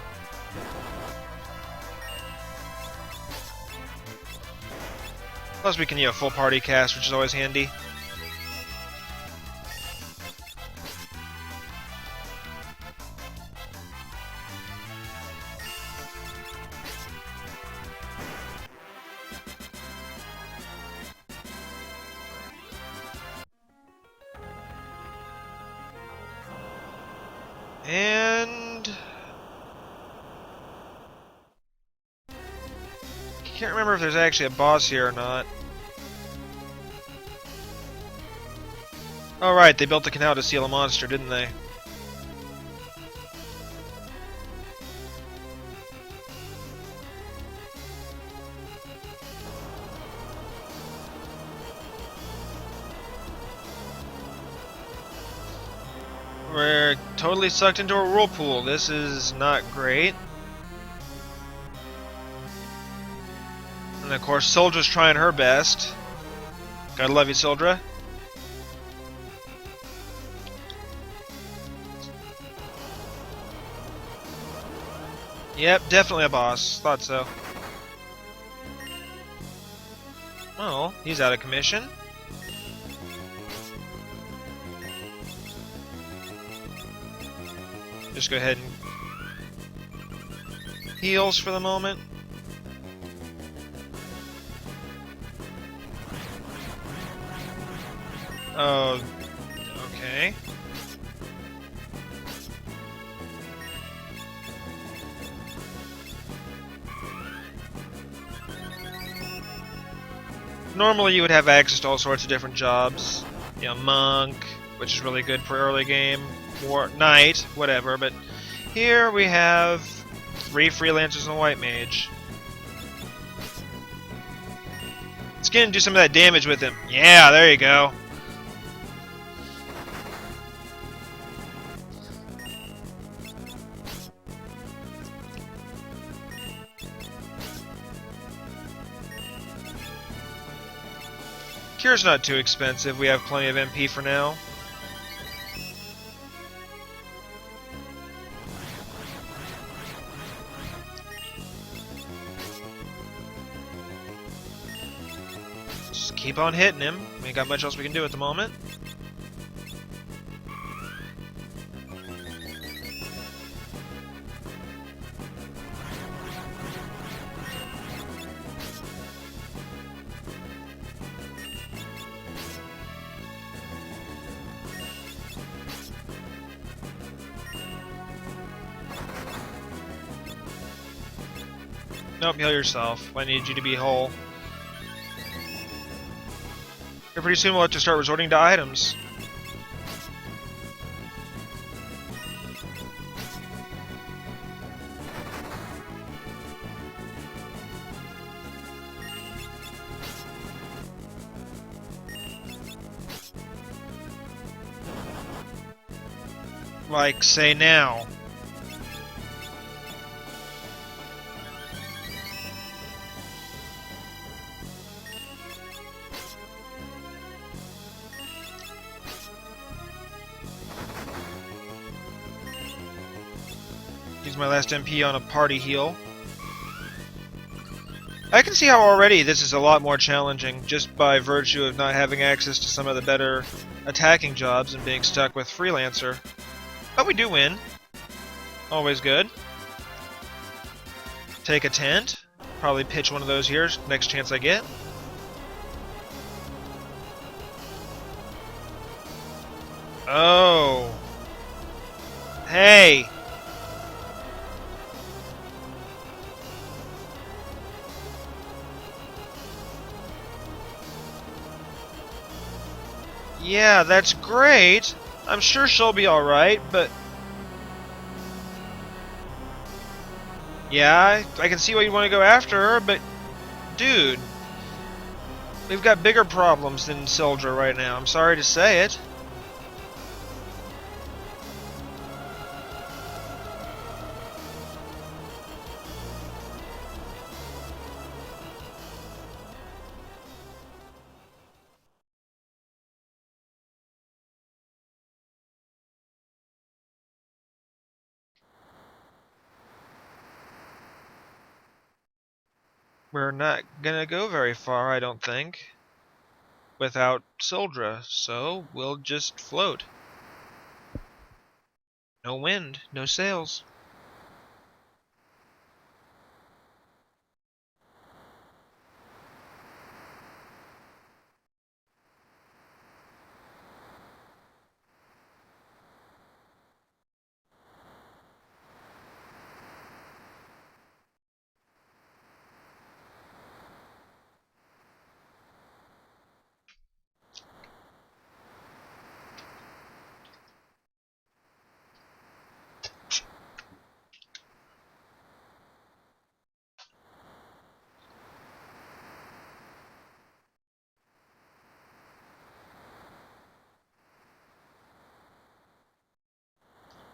Plus we can, you know, full party cast, which is always handy. And can't remember if there's actually a boss here or not. Oh right, they built the canal to seal a monster, didn't they? We're totally sucked into a whirlpool. This is not great. And of course, Sildra's trying her best. Gotta love you, Sildra. Yep, definitely a boss. Thought so. Oh, he's out of commission. Just go ahead and heals for the moment. Oh, okay. Normally you would have access to all sorts of different jobs. You know, monk, which is really good for early game, or knight, whatever, but here we have 3 freelancers and a white mage. Let's get in and do some of that damage with him. Yeah, there you go. Cure's not too expensive. We have plenty of MP for now. Just keep on hitting him. We ain't got much else we can do at the moment. Nope, heal yourself. I need you to be whole. Here pretty soon we'll have to start resorting to items. Like, say now. Use my last MP on a party heal. I can see how already this is a lot more challenging, just by virtue of not having access to some of the better attacking jobs and being stuck with Freelancer. But we do win. Always good. Take a tent. Probably pitch one of those here next chance I get. Oh. Hey! Yeah, that's great. I'm sure she'll be alright, but... Yeah, I can see why you want to go after her, but... Dude. We've got bigger problems than Sildra right now, I'm sorry to say it. We're not gonna go very far, I don't think, without Sildra, so we'll just float. No wind, no sails.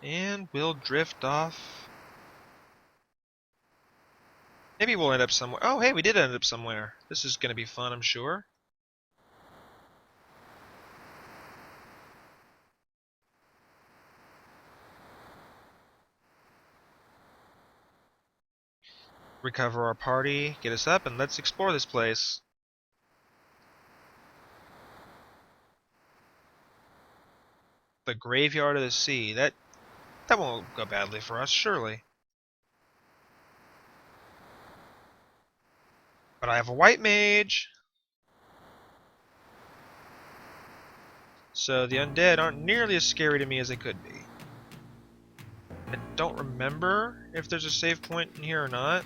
And we'll drift off Maybe we'll end up somewhere. Oh, hey, we did end up somewhere. This is going to be fun, I'm sure. Recover our party, get us up, and let's explore this place. The Graveyard of the Sea. That won't go badly for us, surely. But I have a white mage. So the undead aren't nearly as scary to me as they could be. I don't remember if there's a save point in here or not.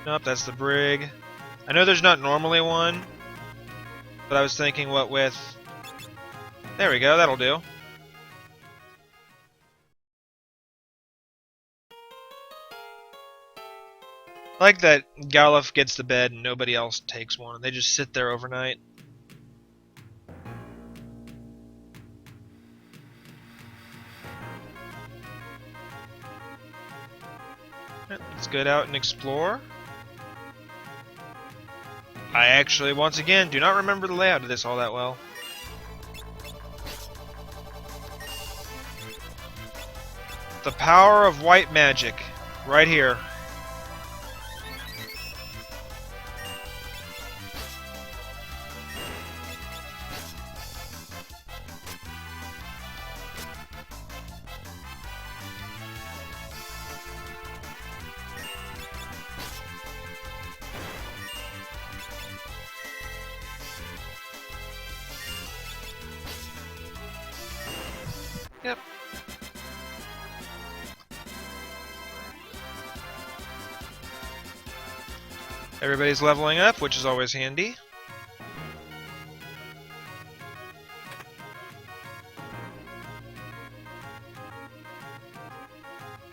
Nope, that's the brig. I know there's not normally one, but I was thinking what with... There we go, that'll do. I like that Galuf gets the bed and nobody else takes one. They just sit there overnight. Let's get out and explore. I actually, once again, do not remember the layout of this all that well. The power of white magic, right here. Yep. Everybody's leveling up, which is always handy.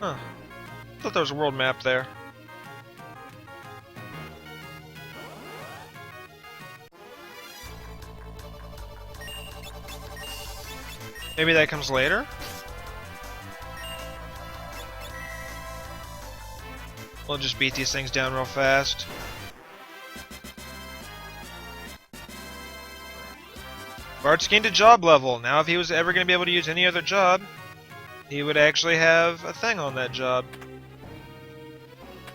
Huh. Thought there was a world map there. Maybe that comes later? We'll just beat these things down real fast. Bart's gained a job level. Now if he was ever going to be able to use any other job, he would actually have a thing on that job.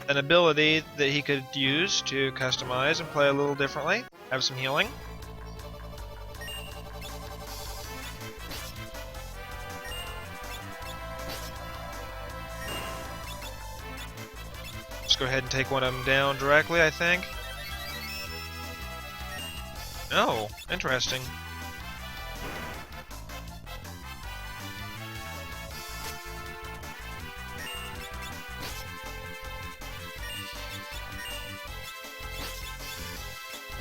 An ability that he could use to customize and play a little differently. Have some healing. Just go ahead and take one of them down directly, I think. Oh, interesting.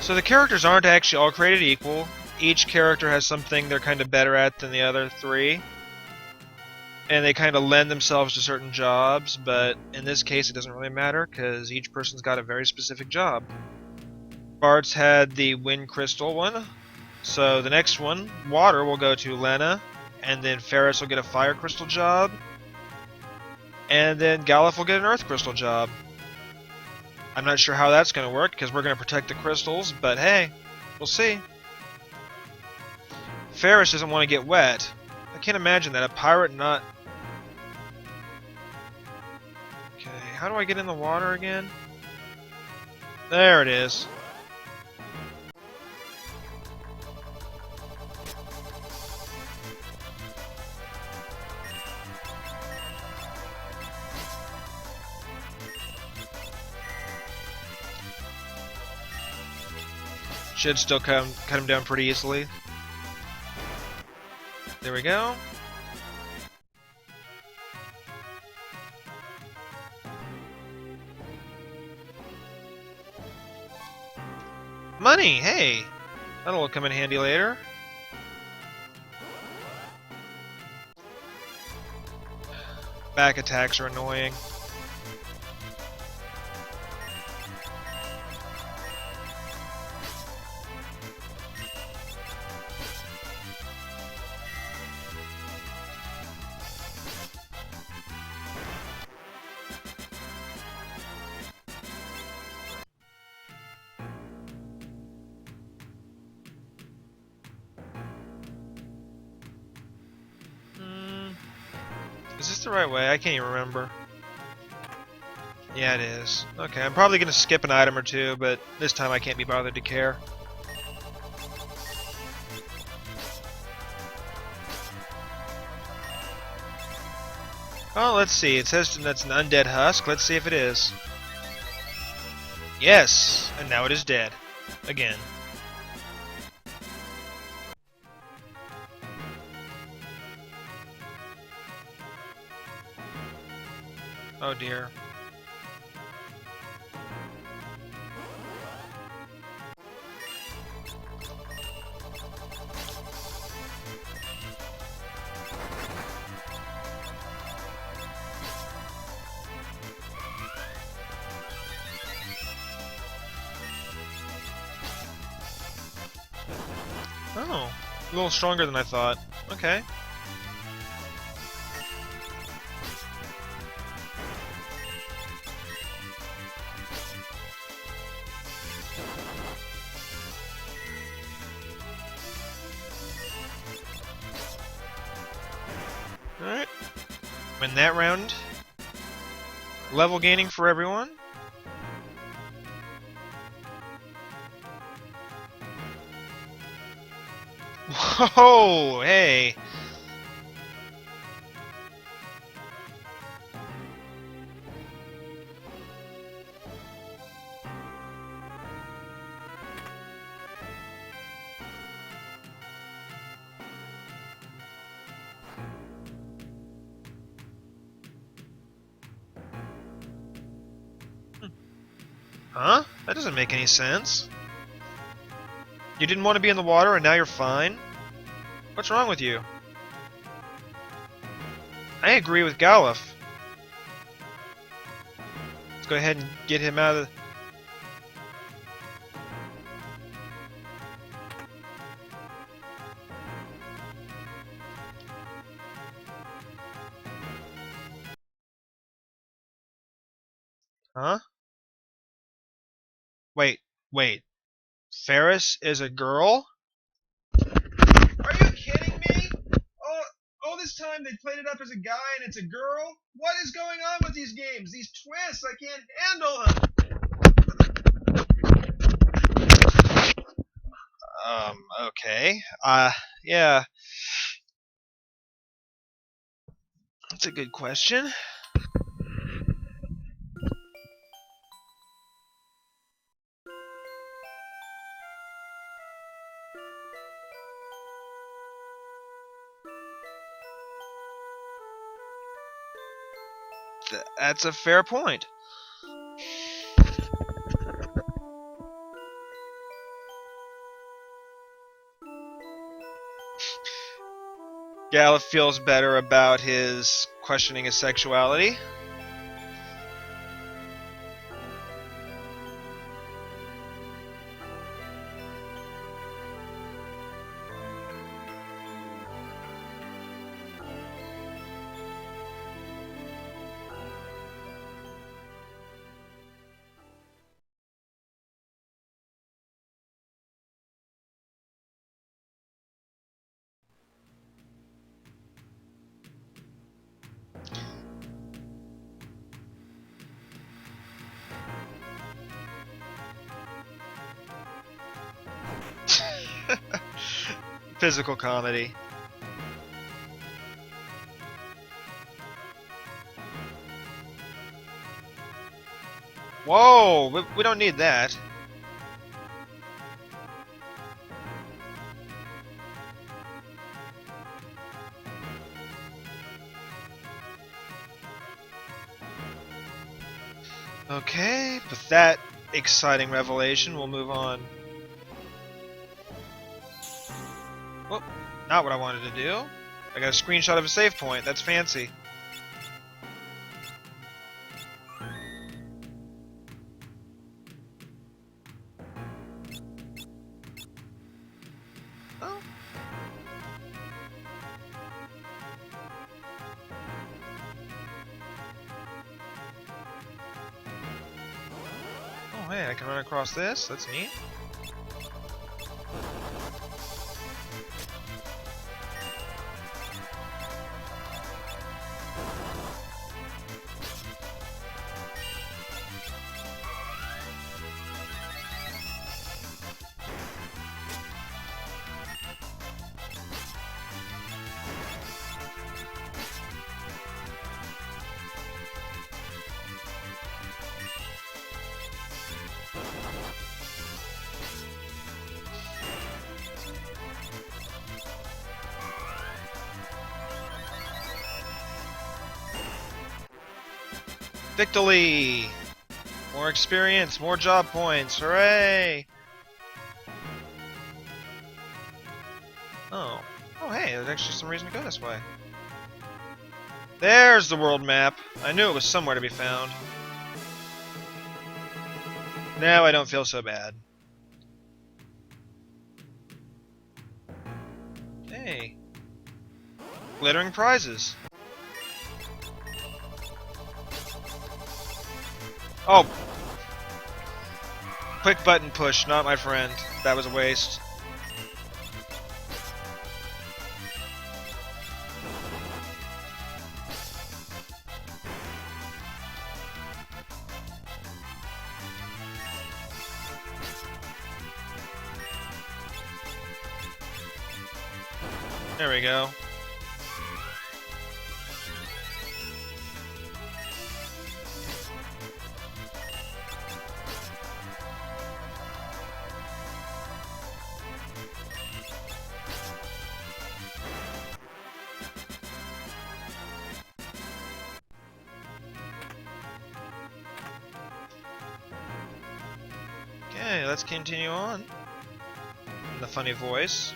So the characters aren't actually all created equal. Each character has something they're kind of better at than the other three. And they kind of lend themselves to certain jobs, but in this case it doesn't really matter because each person's got a very specific job. Bart's had the wind crystal one, so the next one, water, will go to Lena, and then Ferris will get a fire crystal job, and then Galuf will get an earth crystal job. I'm not sure how that's going to work because we're going to protect the crystals, but hey, we'll see. Ferris doesn't want to get wet. I can't imagine that, a pirate not... Okay, how do I get in the water again? There it is. Should still cut him down pretty easily. There we go. Money! Hey! That'll come in handy later. Back attacks are annoying. Is this the right way? I can't even remember. Yeah, it is. Okay, I'm probably gonna skip an item or two, but this time I can't be bothered to care. Oh, let's see. It says that's an undead husk. Let's see if it is. Yes! And now it is dead. Again. Oh dear. Oh, a little stronger than I thought. Okay. Alright. Win that round. Level gaining for everyone. Whoa! Hey! Huh? That doesn't make any sense. You didn't want to be in the water and now you're fine? What's wrong with you? I agree with Galuf. Let's go ahead and get him out of the... Huh? Wait. Ferris is a girl? Are you kidding me? All this time they played it up as a guy and it's a girl? What is going on with these games? These twists, I can't handle them. Okay. Yeah. That's a good question. That's a fair point. Galuf feels better about his questioning his sexuality. Physical comedy. Whoa! We don't need that. Okay, with that exciting revelation, we'll move on. Whoop, not what I wanted to do. I got a screenshot of a save point. That's fancy. Oh. Oh, hey, I can run across this. That's neat. Victory! More experience, more job points, hooray! Oh. Oh hey, there's actually some reason to go this way. There's the world map! I knew it was somewhere to be found. Now I don't feel so bad. Hey. Glittering prizes. Oh! Quick button push, not my friend. That was a waste. There we go. Okay, let's continue on. The funny voice.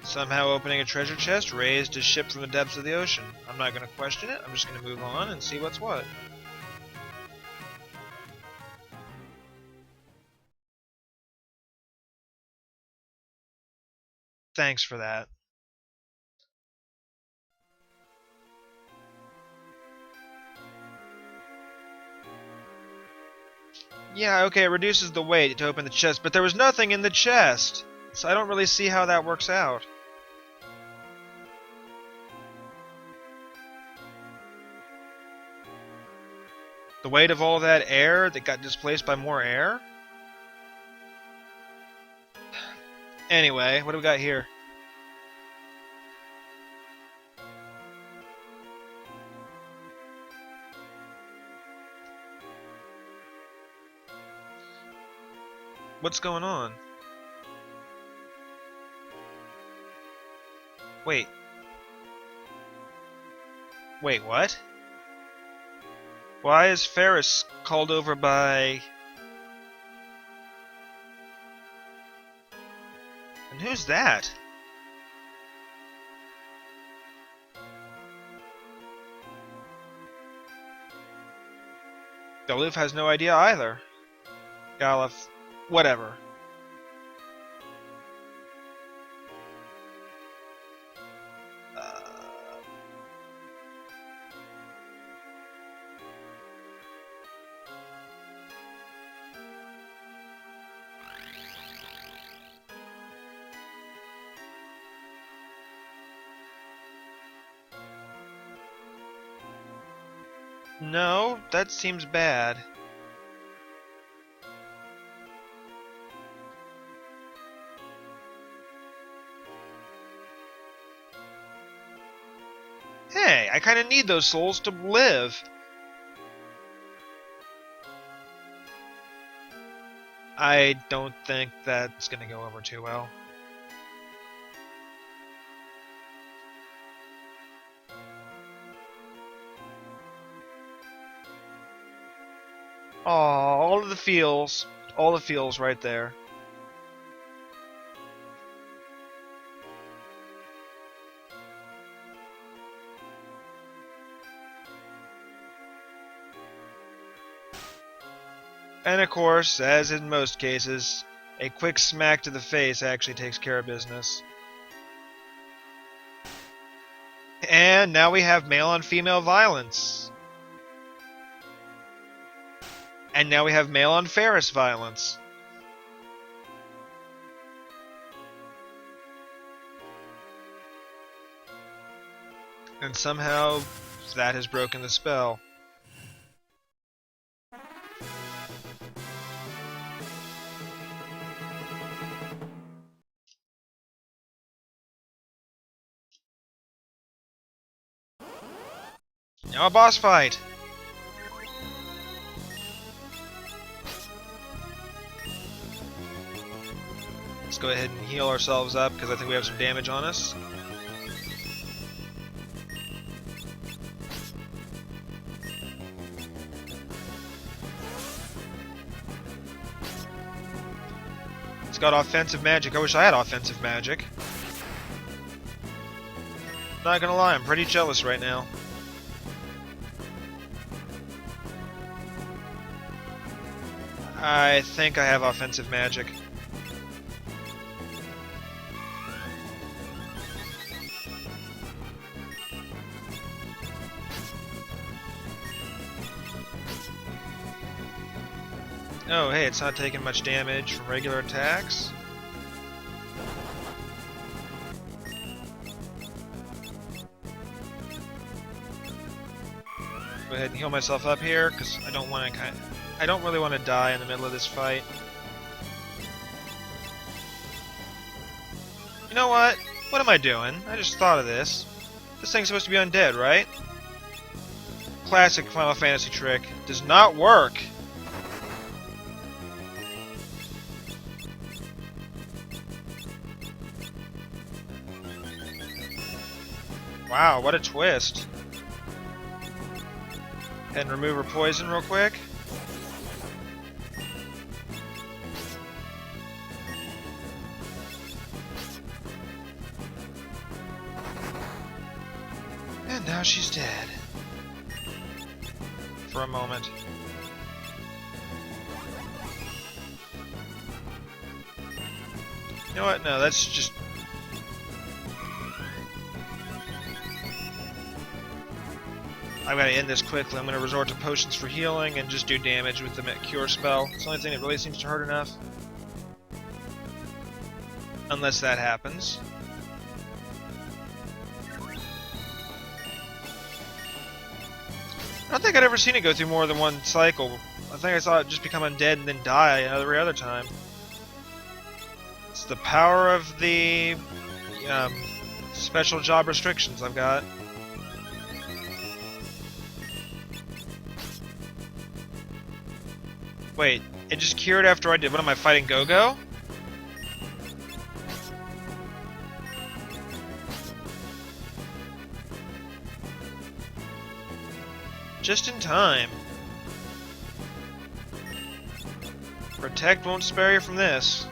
Somehow opening a treasure chest raised his ship from the depths of the ocean. I'm not going to question it, I'm just going to move on and see what's what. Thanks for that. Yeah, okay, it reduces the weight to open the chest, but there was nothing in the chest! So I don't really see how that works out. The weight of all that air that got displaced by more air? Anyway, what do we got here? What's going on? Wait. Wait, what? Why is Ferris called over by... And who's that? Galuf has no idea either. Galuf... whatever. No, that seems bad. Hey, I kinda need those souls to live. I don't think that's gonna go over too well. Aw, all of the feels. All the feels right there. And of course, as in most cases, a quick smack to the face actually takes care of business. And now we have male on female violence. And now we have male on Ferris violence. And somehow that has broken the spell. Now a boss fight! go ahead and heal ourselves up, because I think we have some damage on us. It's got offensive magic. I wish I had offensive magic. Not gonna lie, I'm pretty jealous right now. I think I have offensive magic. Oh, hey, it's not taking much damage from regular attacks. Go ahead and heal myself up here, because I don't want to I don't really want to die in the middle of this fight. You know what? What am I doing? I just thought of this. This thing's supposed to be undead, right? Classic Final Fantasy trick. Does not work. Wow, what a twist. And remove her poison real quick. And now she's dead. For a moment. You know what? No, that's just... I'm gonna end this quickly. I'm gonna resort to potions for healing and just do damage with the cure spell. It's the only thing that really seems to hurt enough. Unless that happens. I don't think I'd ever seen it go through more than one cycle. I think I saw it just become undead and then die every other time. It's the power of the special job restrictions I've got. Wait, it just cured after I did. What am I fighting, Go-Go? Just in time. Protect won't spare you from this.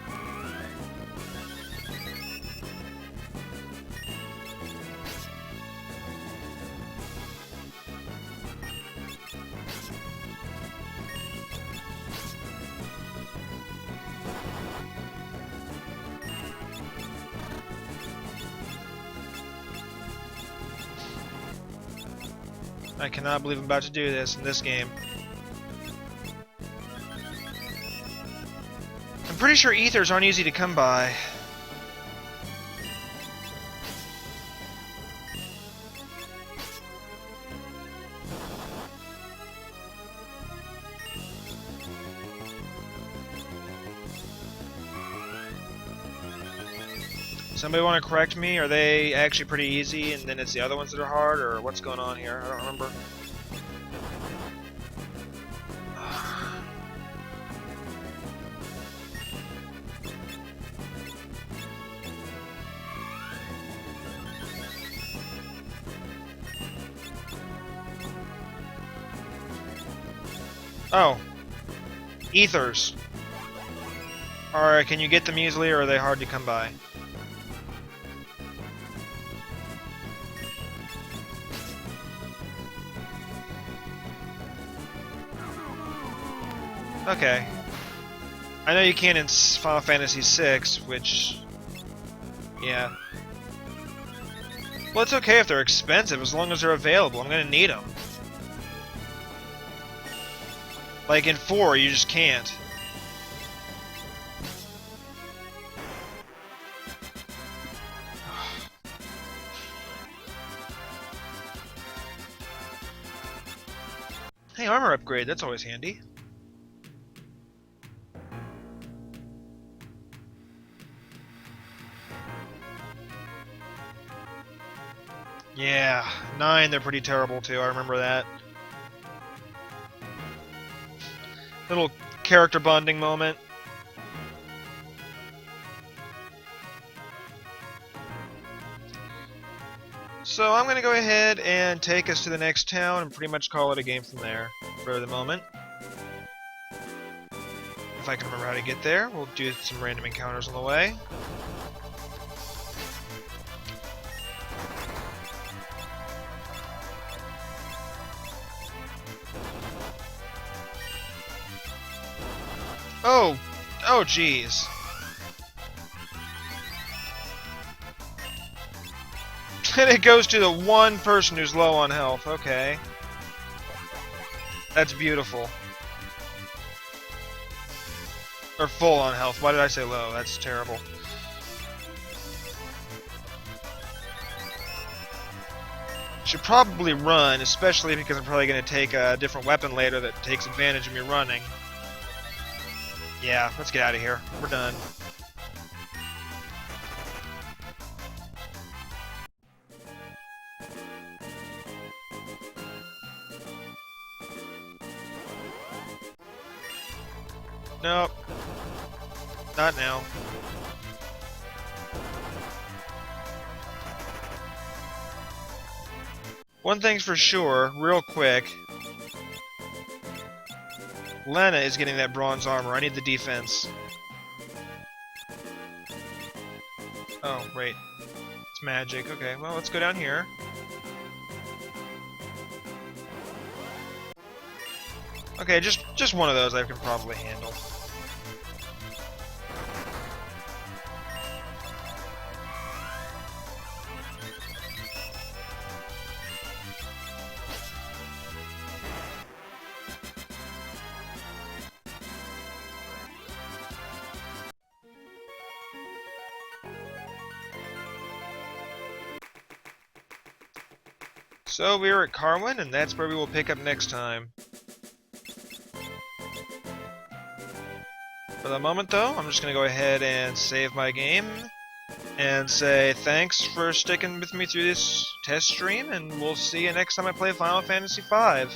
I cannot believe I'm about to do this in this game. I'm pretty sure ethers aren't easy to come by. Somebody want to correct me? Are they actually pretty easy and then it's the other ones that are hard, or what's going on here? I don't remember. Oh. Ethers. Alright, can you get them easily or are they hard to come by? Okay. I know you can in Final Fantasy VI, which... yeah. Well, it's okay if they're expensive, as long as they're available. I'm gonna need them. Like in 4, you just can't. Hey, armor upgrade, that's always handy. Yeah, 9, they're pretty terrible too, I remember that. Little character bonding moment. So I'm going to go ahead and take us to the next town and pretty much call it a game from there for the moment. If I can remember how to get there, we'll do some random encounters on the way. Oh! Oh, jeez. And it goes to the one person who's low on health. Okay. That's beautiful. Or full on health. Why did I say low? That's terrible. Should probably run, especially because I'm probably going to take a different weapon later that takes advantage of me running. Yeah, let's get out of here. We're done. Nope. Not now. One thing's for sure, real quick. Lena is getting that bronze armor. I need the defense. Oh, wait. It's magic. Okay, well, let's go down here. Okay, just one of those I can probably handle. So we're at Carwin, and that's where we will pick up next time. For the moment, though, I'm just going to go ahead and save my game and say thanks for sticking with me through this test stream, and we'll see you next time I play Final Fantasy V.